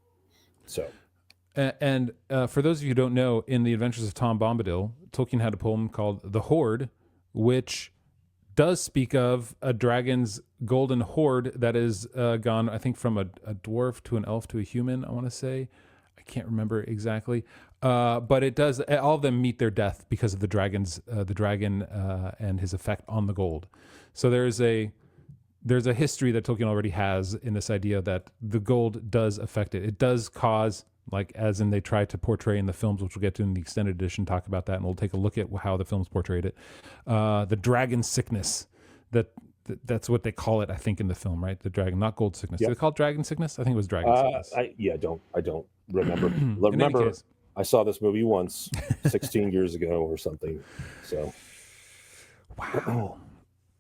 So, and for those of you who don't know, in The Adventures of Tom Bombadil, Tolkien had a poem called The Hoard, which does speak of a dragon's golden hoard that is gone, I think, from a dwarf to an elf to a human, I want to say. I can't remember exactly. But it does, all of them meet their death because of the dragon and his effect on the gold. So there's a history that Tolkien already has in this idea that the gold does affect it. It does cause, as in they try to portray in the films, which we'll get to in the extended edition, talk about that, and we'll take a look at how the films portrayed it. The dragon sickness, that's what they call it, I think, in the film, right? The dragon, not gold sickness. Yep. Did they call it dragon sickness? I think it was dragon sickness. I don't remember. Remember, I saw this movie once, 16 years ago or something. So, wow.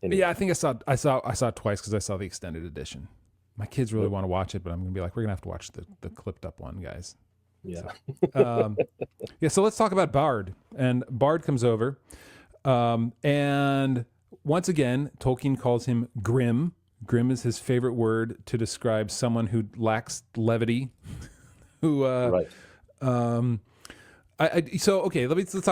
Anyway. Yeah, I think I saw it twice because I saw the extended edition. My kids really want to watch it, but I'm gonna be like, we're gonna have to watch the clipped up one, guys. Yeah. So, so let's talk about Bard. And Bard comes over, and once again, Tolkien calls him grim. Grim is his favorite word to describe someone who lacks levity. Let's talk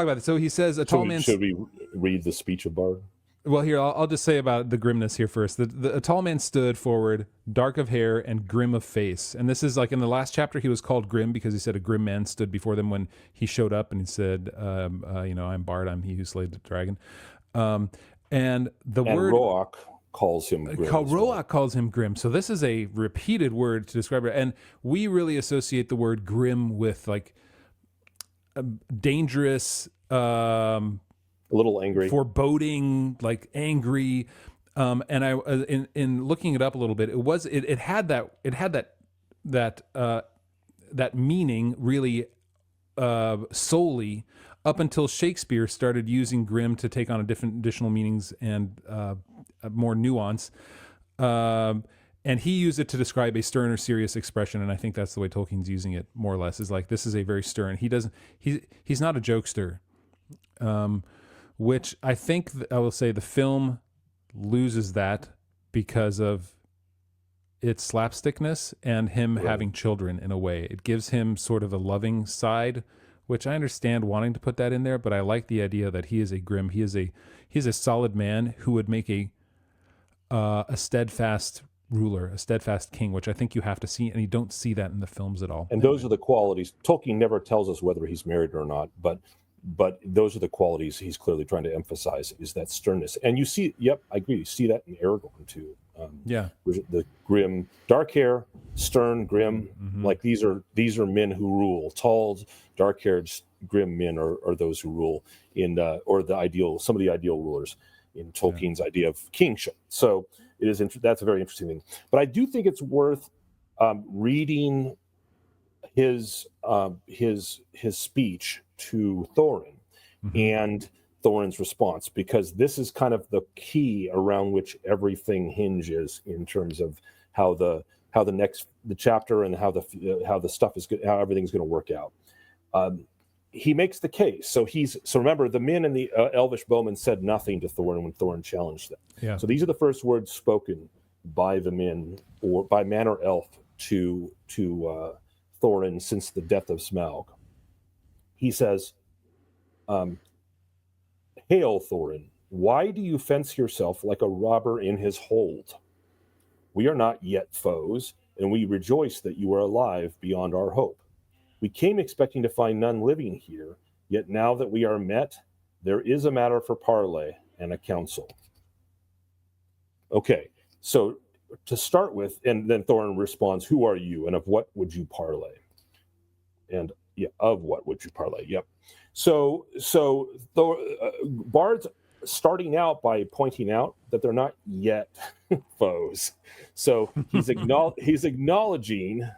about it. So he says, a tall man. Should we read the speech of Bard? Well, here, I'll just say about the grimness here first. A tall man stood forward, dark of hair and grim of face. And this is in the last chapter, he was called grim because he said a grim man stood before them when he showed up, and he said, I'm Bard, I'm he who slayed the dragon. And Roach calls him grim. Roach calls him grim. So this is a repeated word to describe it. And we really associate the word grim with dangerous, a little angry, foreboding, angry, and I in looking it up a little bit, it had that meaning really solely up until Shakespeare started using grim to take on additional meanings and more nuance, and he used it to describe a stern or serious expression, and I think that's the way Tolkien's using it more or less. Is this is a very stern. He's not a jokester. Which I think I will say the film loses that because of its slapstickness and him having children in a way. It gives him sort of a loving side, which I understand wanting to put that in there, but I like the idea that he is a grim, he's a solid man who would make a steadfast ruler, a steadfast king, which I think you have to see, and you don't see that in the films at all. And those are the qualities. Tolkien never tells us whether he's married or not, but but those are the qualities he's clearly trying to emphasize, is that sternness. And you see, yep, I agree. You see that in Aragorn too. The grim, dark hair, stern, grim. Like these are men who rule. Tall, dark-haired, grim men are those who rule in, or some of the ideal rulers in Tolkien's idea of kingship. So it is. That's a very interesting thing. But I do think it's worth reading his speech to Thorin and Thorin's response, because this is kind of the key around which everything hinges in terms of how the chapter and how the stuff is how everything's going to work out. He makes the case. So remember, the men and the elvish bowmen said nothing to Thorin when Thorin challenged them. Yeah. So these are the first words spoken by the men, or by man or elf, to Thorin since the death of Smaug. He says, "Hail, Thorin, why do you fence yourself like a robber in his hold? We are not yet foes, and we rejoice that you are alive beyond our hope. We came expecting to find none living here, yet now that we are met, there is a matter for parley and a council." Okay, so to start with, and then Thorin responds, "Who are you, and of what would you parley?" And of what would you parley? Yep. So Bard's starting out by pointing out that they're not yet foes. So he's acknowledging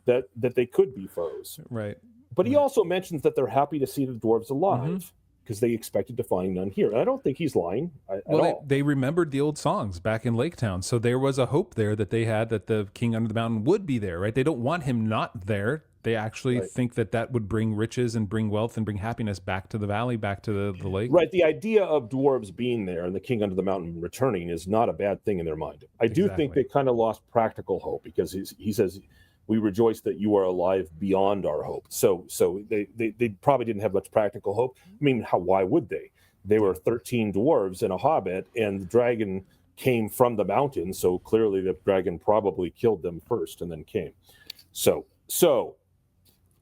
that they could be foes. Right. But he also mentions that they're happy to see the dwarves alive because they expected to find none here. And I don't think he's lying at all. They remembered the old songs back in Lake Town. So there was a hope there that they had that the king under the mountain would be there, right? They don't want him not there. They actually think that would bring riches and bring wealth and bring happiness back to the valley, back to the lake. Right. The idea of dwarves being there and the king under the mountain returning is not a bad thing in their mind. I do think they kind of lost practical hope, because he says, "We rejoice that you are alive beyond our hope." So they probably didn't have much practical hope. I mean, why would they? They were 13 dwarves and a hobbit, and the dragon came from the mountain. So clearly the dragon probably killed them first and then came. So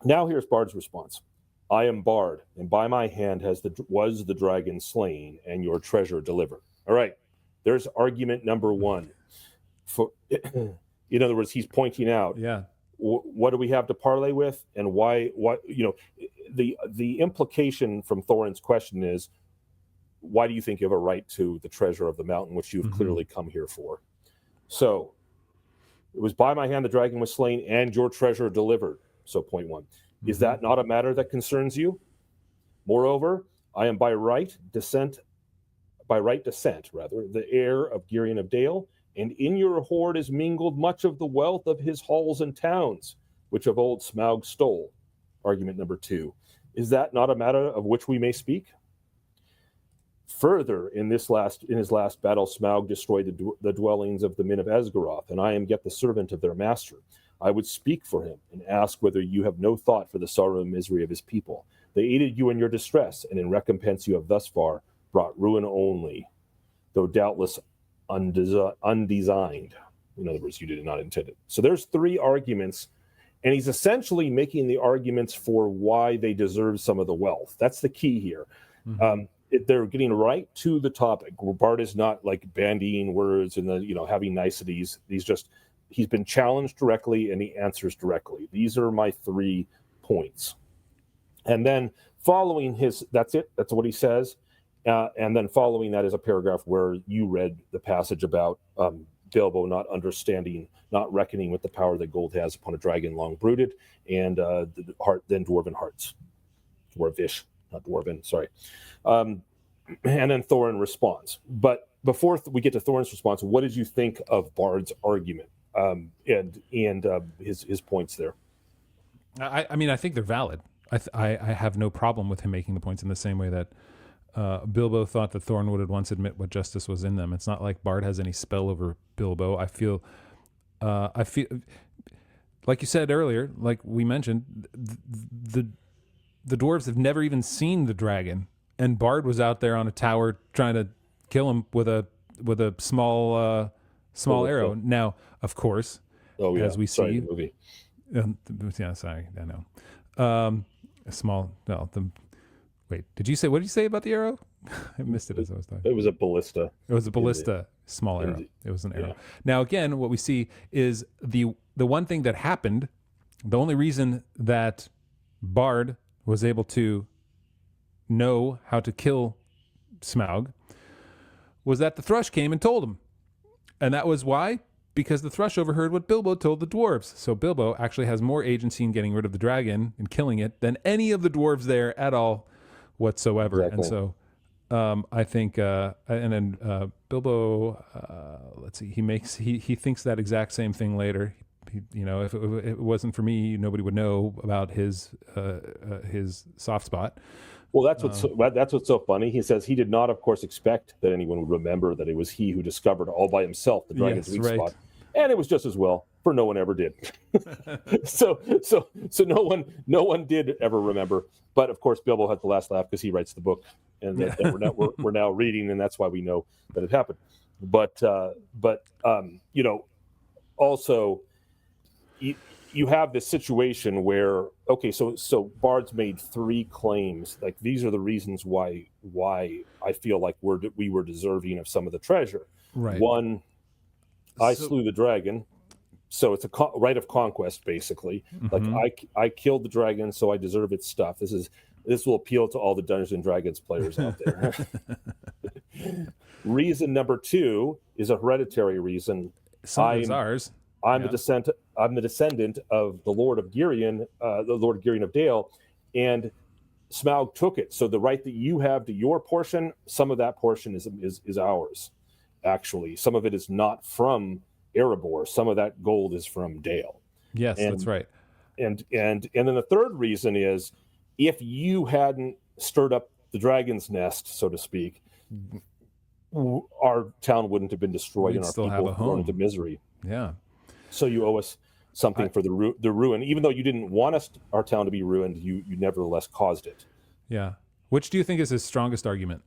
now here's Bard's response. "I am Bard, and by my hand was the dragon slain, and your treasure delivered." All right, there's argument number one. In other words, he's pointing out, what do we have to parley with, and why? The implication from Thorin's question is, why do you think you have a right to the treasure of the mountain, which you've clearly come here for? So it was by my hand the dragon was slain, and your treasure delivered. So point one, is that not a matter that concerns you? Moreover, I am by right descent, the heir of Girion of Dale, and in your hoard is mingled much of the wealth of his halls and towns, which of old Smaug stole. Argument number two, is that not a matter of which we may speak? Further, in his last battle, Smaug destroyed the dwellings of the men of Esgaroth, and I am yet the servant of their master. I would speak for him and ask whether you have no thought for the sorrow and misery of his people. They aided you in your distress, and in recompense you have thus far brought ruin only, though doubtless undesigned. In other words, you did not intend it. So there's three arguments, and he's essentially making the arguments for why they deserve some of the wealth. That's the key here. They're getting right to the topic. Bard is not like bandying words and having niceties. He's been challenged directly, and he answers directly. These are my 3 points. And then following that's it. That's what he says. And then following that is a paragraph where you read the passage about Bilbo not understanding, not reckoning with the power that gold has upon a dragon long brooded, and then dwarven hearts. Dwarvish, not dwarven, sorry. And then Thorin responds. But before we get to Thorin's response, what did you think of Bard's argument and his points there? I mean, I think they're valid. I have no problem with him making the points in the same way that Bilbo thought that Thorin would at once admit what justice was in them. It's not like Bard has any spell over Bilbo. I feel, like you said earlier, like we mentioned, the dwarves have never even seen the dragon, and Bard was out there on a tower trying to kill him with a small arrow. Now, of course, as we see, the movie. Yeah, sorry, I know. Wait, what did you say about the arrow? I missed it as I was talking. It was a ballista. It was a ballista, small arrow. It was an arrow. Yeah. Now, again, what we see is the one thing that happened, the only reason that Bard was able to know how to kill Smaug was that the thrush came and told him. And that was why? Because the thrush overheard what Bilbo told the dwarves. So Bilbo actually has more agency in getting rid of the dragon and killing it than any of the dwarves there at all whatsoever. Exactly. And so I think, and then Bilbo, let's see, he thinks that exact same thing later. If it wasn't for me, nobody would know about his soft spot. Well, that's what's so funny. He says he did not, of course, expect that anyone would remember that it was he who discovered all by himself the dragon's weak spot, and it was just as well, for no one ever did. so no one did ever remember. But of course, Bilbo had the last laugh because he writes the book, and that we're now reading, and that's why we know that it happened. But also. You have this situation where, okay, so Bard's made 3 claims. Like, these are the reasons why I feel like we were deserving of some of the treasure. Right. 1, I slew the dragon, so it's a right of conquest, basically. Mm-hmm. Like, I killed the dragon, so I deserve its stuff. This will appeal to all the Dungeons and Dragons players out there. Reason number 2 is a hereditary reason. Ours. I'm the descendant of the Lord of Girion, of Dale, and Smaug took it. So the right that you have to your portion, some of that portion is ours. Actually, some of it is not from Erebor. Some of that gold is from Dale. Yes, that's right. And then the third reason is, if you hadn't stirred up the dragon's nest, so to speak, our town wouldn't have been destroyed and our people thrown into misery. Yeah. So you owe us something for the ruin. Even though you didn't want our town to be ruined, you nevertheless caused it. Yeah. Which do you think is his strongest argument?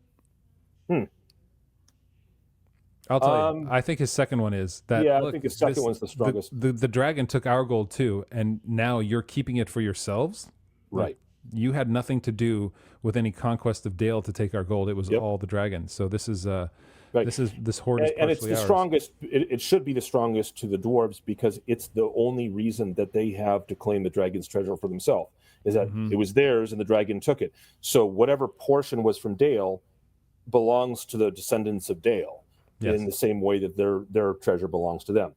I'll tell you. I think his second one is that. Yeah, I think his second one's the strongest. The dragon took our gold too, and now you're keeping it for yourselves? Right. You had nothing to do with any conquest of Dale to take our gold. It was all the dragon. So this is... Right. This hoard is and it's the ours. strongest. It should be the strongest to the dwarves because it's the only reason that they have to claim the dragon's treasure for themselves. Is that it was theirs and the dragon took it. So whatever portion was from Dale belongs to the descendants of Dale, in the same way that their treasure belongs to them.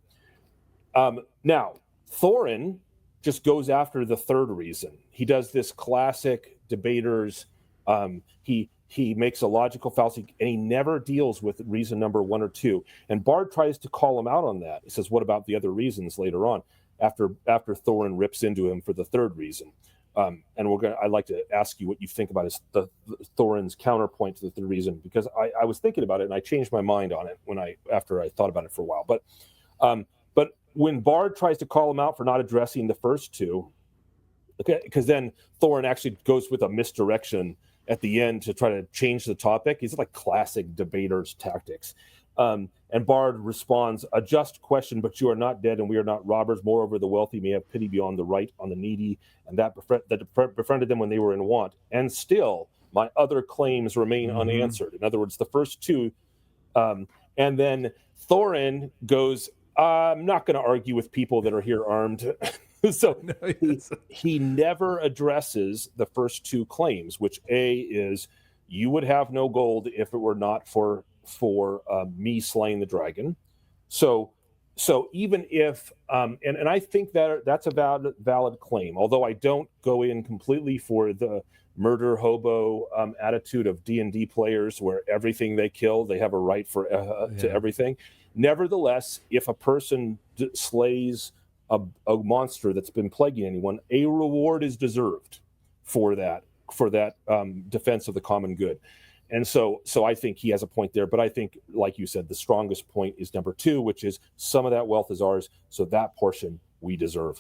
Now Thorin just goes after the third reason. He does this classic debaters. He makes a logical fallacy, and he never deals with reason number 1 or 2. And Bard tries to call him out on that. He says, "What about the other reasons later on?" After Thorin rips into him for the third reason. And I'd like to ask you what you think about Thorin's counterpoint to the third reason, because I was thinking about it and I changed my mind on it after I thought about it for a while. But when Bard tries to call him out for not addressing the first 2, okay, because then Thorin actually goes with a misdirection at the end to try to change the topic. It's like classic debaters tactics. And Bard responds, "A just question, but you are not dead and we are not robbers. Moreover, the wealthy may have pity beyond the right on the needy, and that befriended them when they were in want. And still, my other claims remain unanswered." In other words, the first 2. And then Thorin goes, "I'm not going to argue with people that are here armed." So he never addresses the first 2 claims, which is you would have no gold if it were not for me slaying the dragon. So even if and I think that's a valid claim, although I don't go in completely for the murder hobo attitude of D&D players, where everything they kill they have a right for to everything. Nevertheless, if a person slays a monster that's been plaguing anyone, a reward is deserved for that defense of the common good. And so I think he has a point there. But I think, like you said, the strongest point is number 2, which is some of that wealth is ours, so that portion we deserve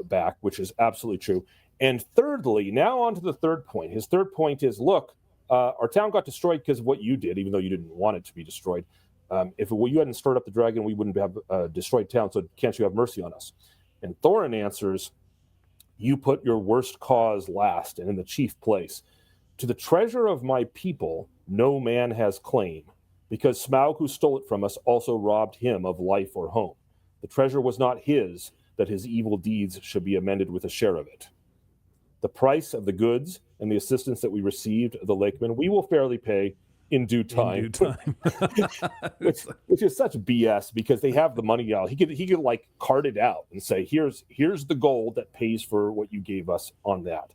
back, which is absolutely true. And thirdly, now on to the third point. His third point is, look, our town got destroyed because of what you did, even though you didn't want it to be destroyed. If you hadn't stirred up the dragon, we wouldn't have destroyed town, so can't you have mercy on us? And Thorin answers, You put your worst cause last and in the chief place. To the treasure of my people, no man has claim, because Smaug, who stole it from us, also robbed him of life or home. The treasure was not his, that his evil deeds should be amended with a share of it. The price of the goods and the assistance that we received of the Lakemen, we will fairly pay in due time. In due time. which is such BS, because they have the money out. He could like cart it out and say, here's the gold that pays for what you gave us on that.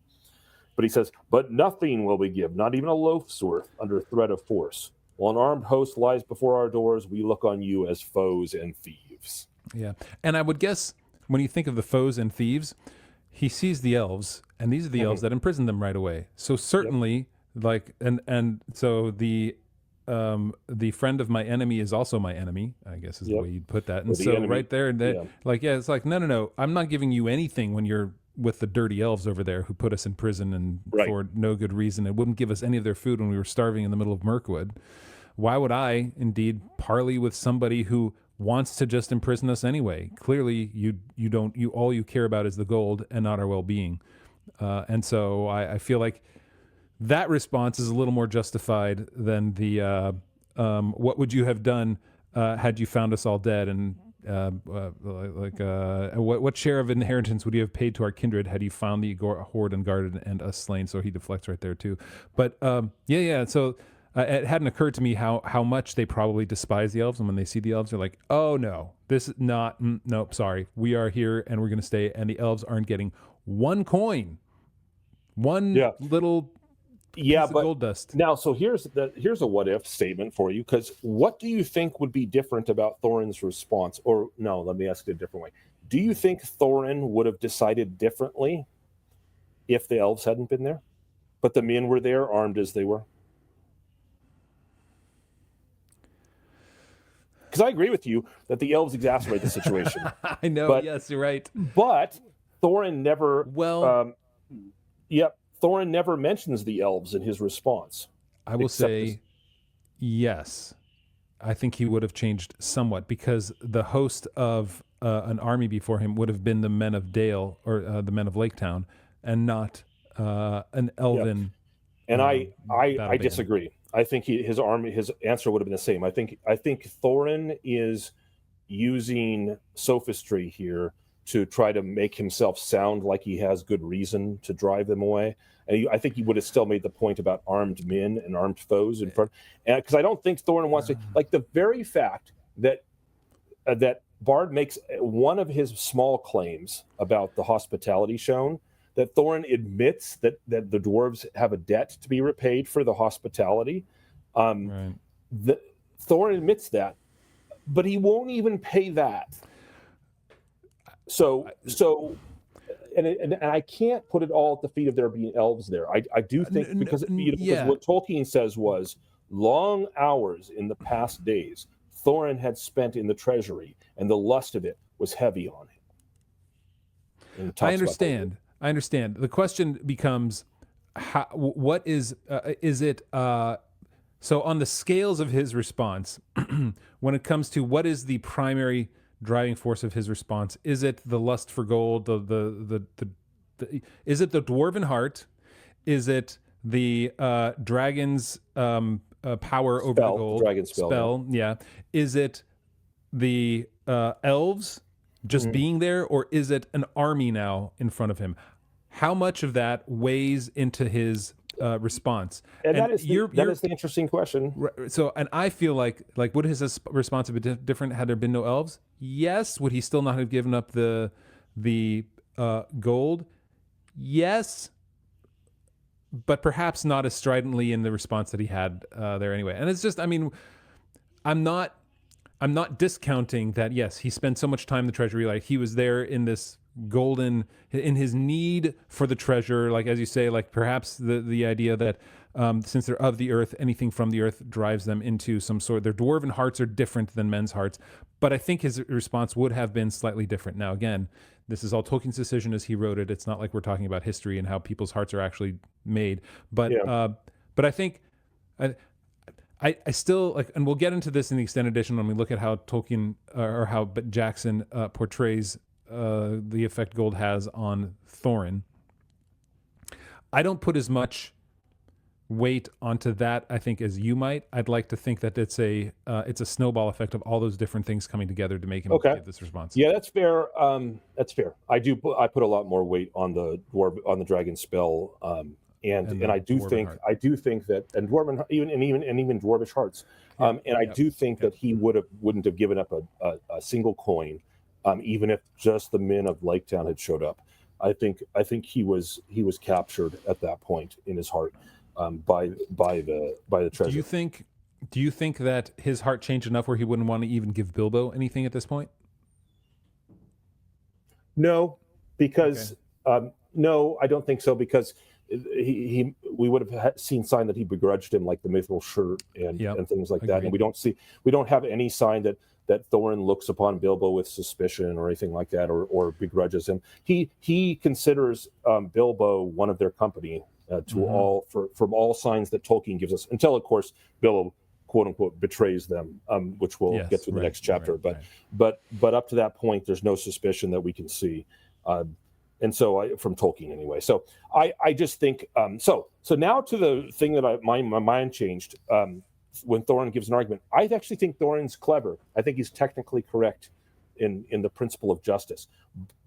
But he says, but nothing will we give, not even a loaf's worth, under threat of force. While an armed host lies before our doors, we look on you as foes and thieves. Yeah. And I would guess when you think of the foes and thieves, he sees the elves, and these are the elves that imprisoned them right away. So certainly, like, and so the friend of my enemy is also my enemy, I guess is the way you'd put that. And so enemy. Right there, it's like, no, I'm not giving you anything when you're with the dirty elves over there who put us in prison and for no good reason and wouldn't give us any of their food when we were starving in the middle of Mirkwood. Why would I indeed parley with somebody who wants to just imprison us anyway? Clearly all you care about is the gold and not our well-being. And so I feel like that response is a little more justified than the what would you have done had you found us all dead, and what share of inheritance would you have paid to our kindred had you found the horde unguarded and us slain? So he deflects right there too. But so it hadn't occurred to me how much they probably despise the elves, and when they see the elves, they're like, oh no, this is not, nope, sorry, we are here and we're going to stay, and the elves aren't getting one coin, little piece of gold dust. Now, so here's a what if statement for you, because what do you think would be different about Thorin's response? Or no, let me ask it a different way. Do you think Thorin would have decided differently if the elves hadn't been there, but the men were there armed as they were? Because I agree with you that the elves exacerbate the situation. I know, yes, you're right. But Thorin never... Thorin never mentions the elves in his response. I will say, yes. I think he would have changed somewhat, because the host of an army before him would have been the men of Dale, or the men of Laketown, and not an elven. And I disagree. I think his answer would have been the same. I think Thorin is using sophistry here to try to make himself sound like he has good reason to drive them away. And I think he would have still made the point about armed men and armed foes in front. And because I don't think Thorin wants to, like, the very fact that that Bard makes one of his small claims about the hospitality shown, that Thorin admits that the dwarves have a debt to be repaid for the hospitality. Thorin admits that, but he won't even pay that. So, and I can't put it all at the feet of there being elves there. I do think because what Tolkien says was long hours in the past days Thorin had spent in the treasury, and the lust of it was heavy on him. I understand. The question becomes, what is it? So on the scales of his response, when it comes to what is the primary driving force of his response, is it the lust for gold? Is it the dwarven heart? Is it the dragon's power over the gold? Dragon spell. Yeah. Is it the elves just being there, or is it an army now in front of him? How much of that weighs into his response? And that is the interesting question. So, and I feel like would his response have been different had there been no elves? Yes. Would he still not have given up the gold? Yes. But perhaps not as stridently in the response that he had there anyway. And it's just, I mean, I'm not discounting that. Yes, he spent so much time in the treasury, like he was there in this golden, in his need for the treasure, like as you say, like perhaps the idea that since they're of the earth, anything from the earth drives them into some sort. Their dwarven hearts are different than men's hearts, but I think his response would have been slightly different. Now, again, this is all Tolkien's decision as he wrote it. It's not like we're talking about history and how people's hearts are actually made. But I think I still like, and we'll get into this in the extended edition when we look at how Tolkien or how Jackson portrays the effect gold has on Thorin. I don't put as much weight onto that, I think, as you might. I'd like to think that it's a snowball effect of all those different things coming together to make him give this response. Yeah, that's fair. That's fair. I put a lot more weight on the dragon spell, and I do think that, and dwarven, even dwarvish hearts, I do think that he wouldn't have given up a single coin, even if just the men of Laketown had showed up. I think he was captured at that point in his heart. By the treasure. Do you think that his heart changed enough where he wouldn't want to even give Bilbo anything at this point? No, because no, I don't think so, because we would have seen sign that he begrudged him, like the mithril shirt and things like that, and we don't have any sign that Thorin looks upon Bilbo with suspicion or anything like that, or begrudges him. He considers Bilbo one of their company. From all signs that Tolkien gives us, until of course Bilbo quote unquote betrays them, which we'll get to the next chapter. But up to that point, there's no suspicion that we can see, and so from Tolkien anyway. So I just think so now to the thing that my mind changed when Thorin gives an argument. I actually think Thorin's clever. I think he's technically correct in the principle of justice.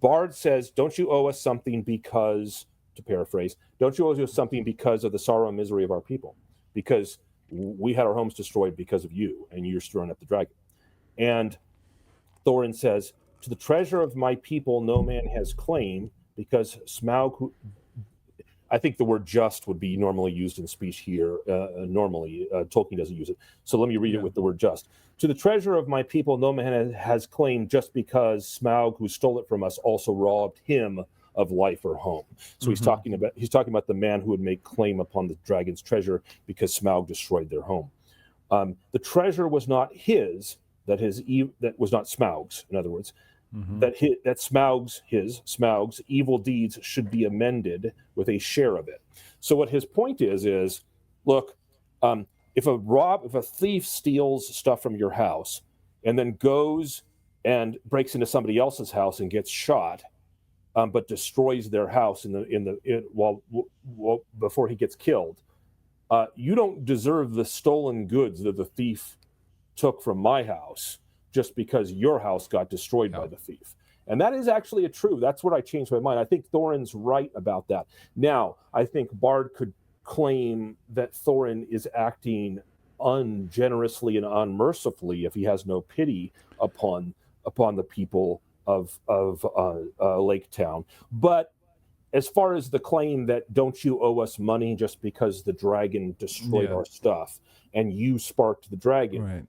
Bard says, "Don't you owe us something because," to paraphrase, "don't you owe us something because of the sorrow and misery of our people? Because we had our homes destroyed because of you, and you're stirring up the dragon." And Thorin says, "To the treasure of my people no man has claim, because Smaug," I think the word just would be normally used in speech here. Normally, Tolkien doesn't use it. So let me read it with the word just. "To the treasure of my people no man has claim, just because Smaug, who stole it from us, also robbed him of life or home." So he's talking about the man who would make claim upon the dragon's treasure because Smaug destroyed their home. The treasure was not his, that was not Smaug's, in other words, that Smaug's evil deeds should be amended with a share of it. So what his point is look, if a thief steals stuff from your house and then goes and breaks into somebody else's house and gets shot, but destroys their house before he gets killed, you don't deserve the stolen goods that the thief took from my house just because your house got destroyed by the thief. And that is actually true. That's what I changed my mind. I think Thorin's right about that. Now, I think Bard could claim that Thorin is acting ungenerously and unmercifully if he has no pity upon the people of Laketown. But as far as the claim that don't you owe us money just because the dragon destroyed our stuff and you sparked the dragon,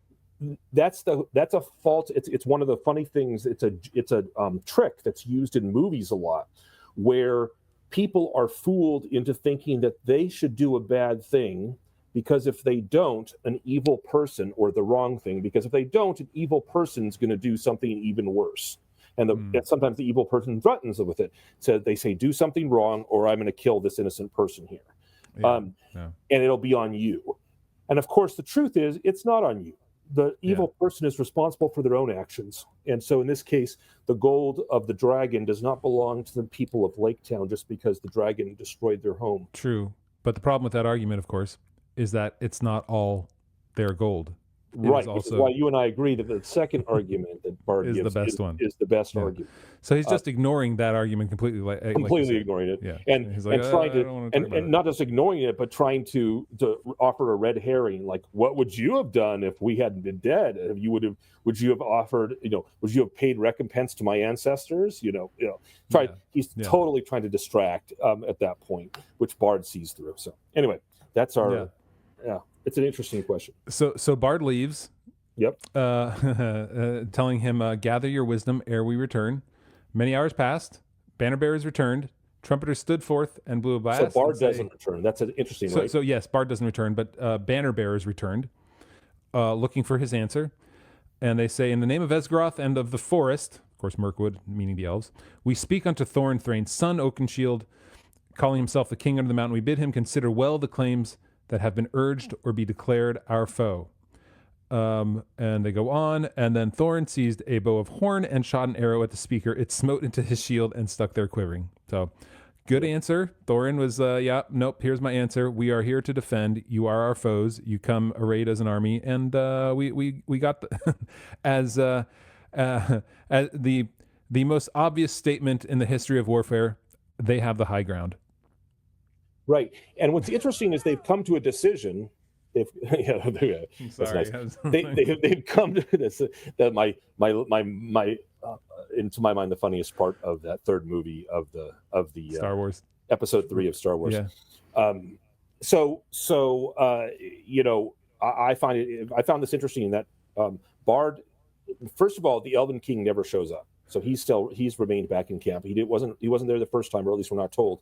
that's a fault. It's one of the funny things. It's a trick that's used in movies a lot, where people are fooled into thinking that they should do a bad thing because if they don't, an evil person, or the wrong thing, because if they don't, an evil person's going to do something even worse. And sometimes the evil person threatens with it. So they say, do something wrong or I'm going to kill this innocent person here. And it'll be on you. And of course, the truth is, it's not on you. The evil person is responsible for their own actions. And so in this case, the gold of the dragon does not belong to the people of Laketown just because the dragon destroyed their home. True. But the problem with that argument, of course, is that it's not all their gold. Right, which is why you and I agree that the second argument that Bard is gives the best one. Is the best argument. So he's just ignoring that argument completely. Completely ignoring it. Yeah. And he's like, trying to, and not just ignoring it, but trying to offer a red herring. Like, what would you have done if we hadn't been dead? Would you have offered, would you have paid recompense to my ancestors? He's totally trying to distract at that point, which Bard sees through. So anyway, that's our, it's an interesting question. So Bard leaves. Yep. Telling him, gather your wisdom ere we return. Many hours passed. Banner bearers returned. Trumpeters stood forth and blew a blast. So Bard doesn't return. That's an interesting. So yes, Bard doesn't return, but banner bearers returned, looking for his answer. And they say, in the name of Esgaroth and of the forest, of course, Mirkwood, meaning the elves, we speak unto Thorin Thrain's son, Oakenshield, calling himself the king under the mountain. We bid him consider well the claims that have been urged or be declared our foe. And they go on, and then Thorin seized a bow of horn and shot an arrow at the speaker. It smote into his shield and stuck there quivering. So, good answer. Thorin was, nope, here's my answer. We are here to defend. You are our foes. You come arrayed as an army, and we got as the most obvious statement in the history of warfare. They have the high ground. Right, and what's interesting is they've come to a decision. They've that's nice. They've come to this. That my into my mind, the funniest part of that third movie of the Star Wars episode 3 of Star Wars. Yeah. I found this interesting in that Bard. First of all, the Elven King never shows up, so he's remained back in camp. He wasn't there the first time, or at least we're not told,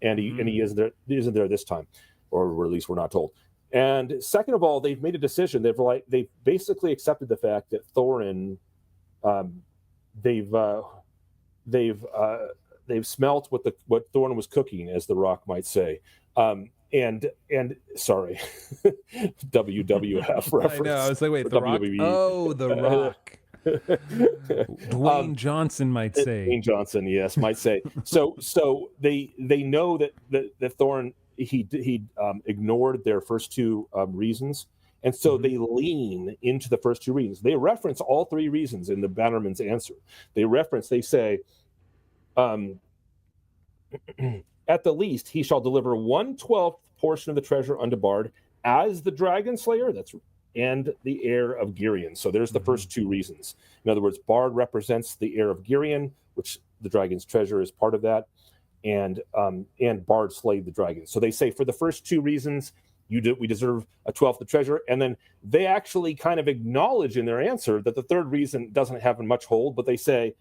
and he isn't there this time, or at least we're not told. And second of all, they've made a decision. They've basically accepted the fact that Thorin, they've smelt what Thorin was cooking, as the Rock might say. And sorry, WWF reference. I know. I was like, wait, the Rock? WWE. Oh, the Rock. Dwayne Johnson might say. Dwayne Johnson, yes, might say. So they know that Thorin. He ignored their first two reasons, and so they lean into the first two reasons. They reference all three reasons in the Bannerman's answer. They say, at the least, he shall deliver 1/12 portion of the treasure unto Bard as the Dragon Slayer. And the heir of Girion. So there's the first two reasons. In other words, Bard represents the heir of Girion, which the dragon's treasure is part of that. And Bard slayed the dragon. So they say for the first two reasons, we deserve 1/12 the treasure. And then they actually kind of acknowledge in their answer that the third reason doesn't have much hold, but they say,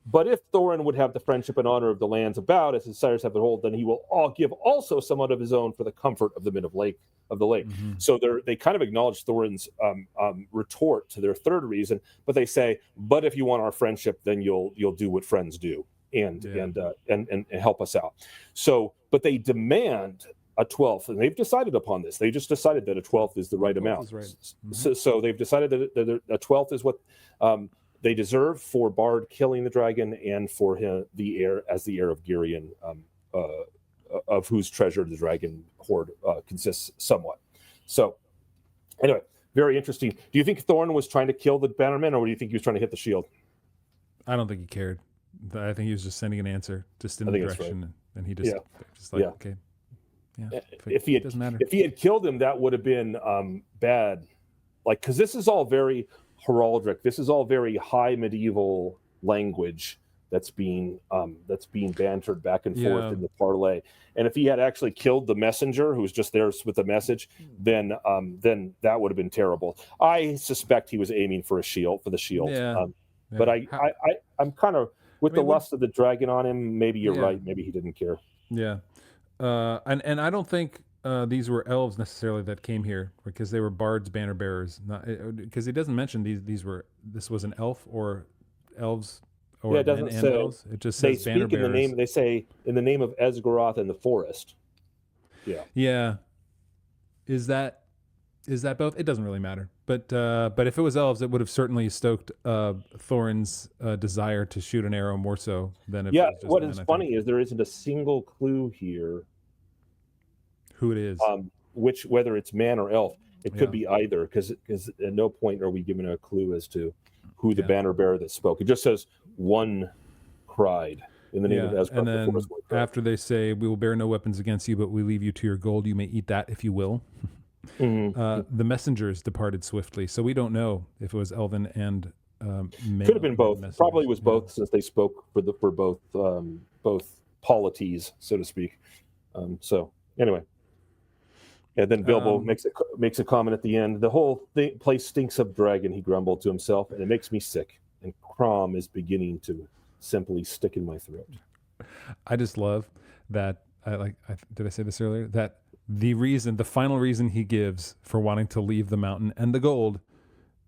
but if Thorin would have the friendship and honor of the lands about, as his sires have the hold, then he will give also somewhat of his own for the comfort of the men of the lake. Mm-hmm. So they kind of acknowledge Thorin's retort to their third reason, but they say, but if you want our friendship, then you'll do what friends do. And help us out. So, but they demand 1/12, and they've decided upon this. They just decided that 1/12 is the right amount. Right. Mm-hmm. So they've decided that 1/12 is what they deserve for Bard killing the dragon and for him the heir of Girion, of whose treasure the dragon hoard consists somewhat. So, anyway, very interesting. Do you think Thorin was trying to kill the Bannerman, or do you think he was trying to hit the shield? I don't think he cared. I think he was just sending an answer, just in the direction, right. And he just okay, yeah. If he had killed him, that would have been bad. Like, because this is all very heraldic. This is all very high medieval language that's being bantered back and forth in the parlay. And if he had actually killed the messenger who was just there with the message, then that would have been terrible. I suspect he was aiming for the shield. But I'm kind of with the lust of the dragon on him. Maybe you're right. Maybe he didn't care. Yeah, and I don't think these were elves necessarily that came here, because they were Bard's banner bearers. Because he doesn't mention this was an elf or elves. Or it doesn't say. Elves. It just says they banner speak in bearers. the name. They say in the name of Esgaroth and the forest. Yeah. Yeah. Is that both? It doesn't really matter. But if it was elves, it would have certainly stoked Thorin's desire to shoot an arrow more so than if. Yeah. It was just what is funny is there isn't a single clue here. Who it is? Whether it's man or elf. It could be either, because at no point are we given a clue as to who the banner bearer that spoke. It just says one cried in the name of Esgaroth. And then after they say, "We will bear no weapons against you, but we leave you to your gold. You may eat that if you will." The messengers departed swiftly, so we don't know if it was elven and male. Could have been both. Probably was both, since they spoke for both polities, so to speak. So anyway. And then Bilbo makes a comment at the end. The whole place stinks of dragon, he grumbled to himself, and it makes me sick. And Crom is beginning to simply stick in my throat. I just love that. Did I say this earlier? That the final reason he gives for wanting to leave the mountain and the gold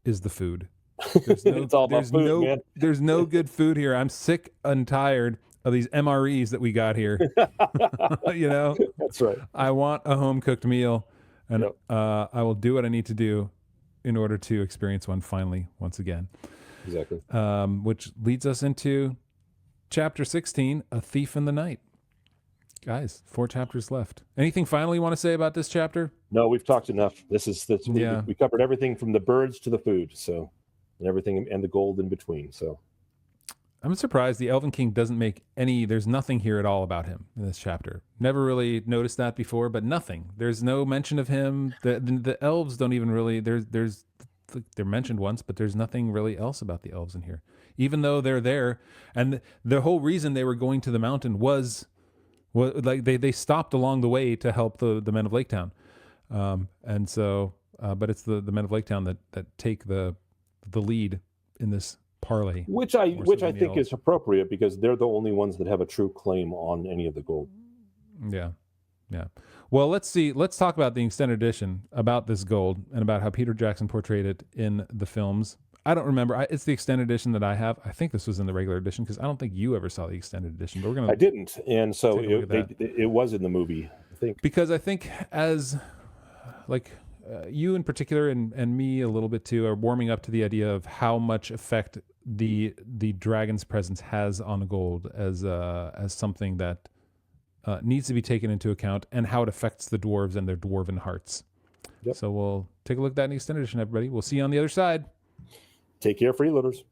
is the food. It's all about food, man. There's no good food here. I'm sick and tired of these MREs that we got here. That's right. I want a home cooked meal, and I will do what I need to do in order to experience one finally once again. Exactly. Which leads us into chapter 16, A Thief in the Night. Guys, 4 chapters left. Anything final you want to say about this chapter? No, we've talked enough. Yeah. We covered everything from the birds to the food, so, and everything and the gold in between. So I'm surprised the Elven King doesn't make any. There's nothing here at all about him in this chapter. Never really noticed that before, but nothing. There's no mention of him. The elves don't even really. They're mentioned once, but there's nothing really else about the elves in here. Even though they're there, and the whole reason they were going to the mountain was like they stopped along the way to help the men of Lake Town, and so but it's the men of Lake Town that take the lead in this parley, which I think is appropriate because they're the only ones that have a true claim on any of the gold. Yeah. Well, let's talk about the extended edition, about this gold, and about how Peter Jackson portrayed it in the films. I don't remember. It's the extended edition that I have. I think this was in the regular edition because I don't think you ever saw the extended edition. But I didn't, and so it was in the movie, I think. Because I think as like you in particular and me a little bit too are warming up to the idea of how much effect the dragon's presence has on gold as something that needs to be taken into account, and how it affects the dwarves and their dwarven hearts. Yep. So we'll take a look at that in the extended edition, everybody. We'll see you on the other side. Take care, freeloaders.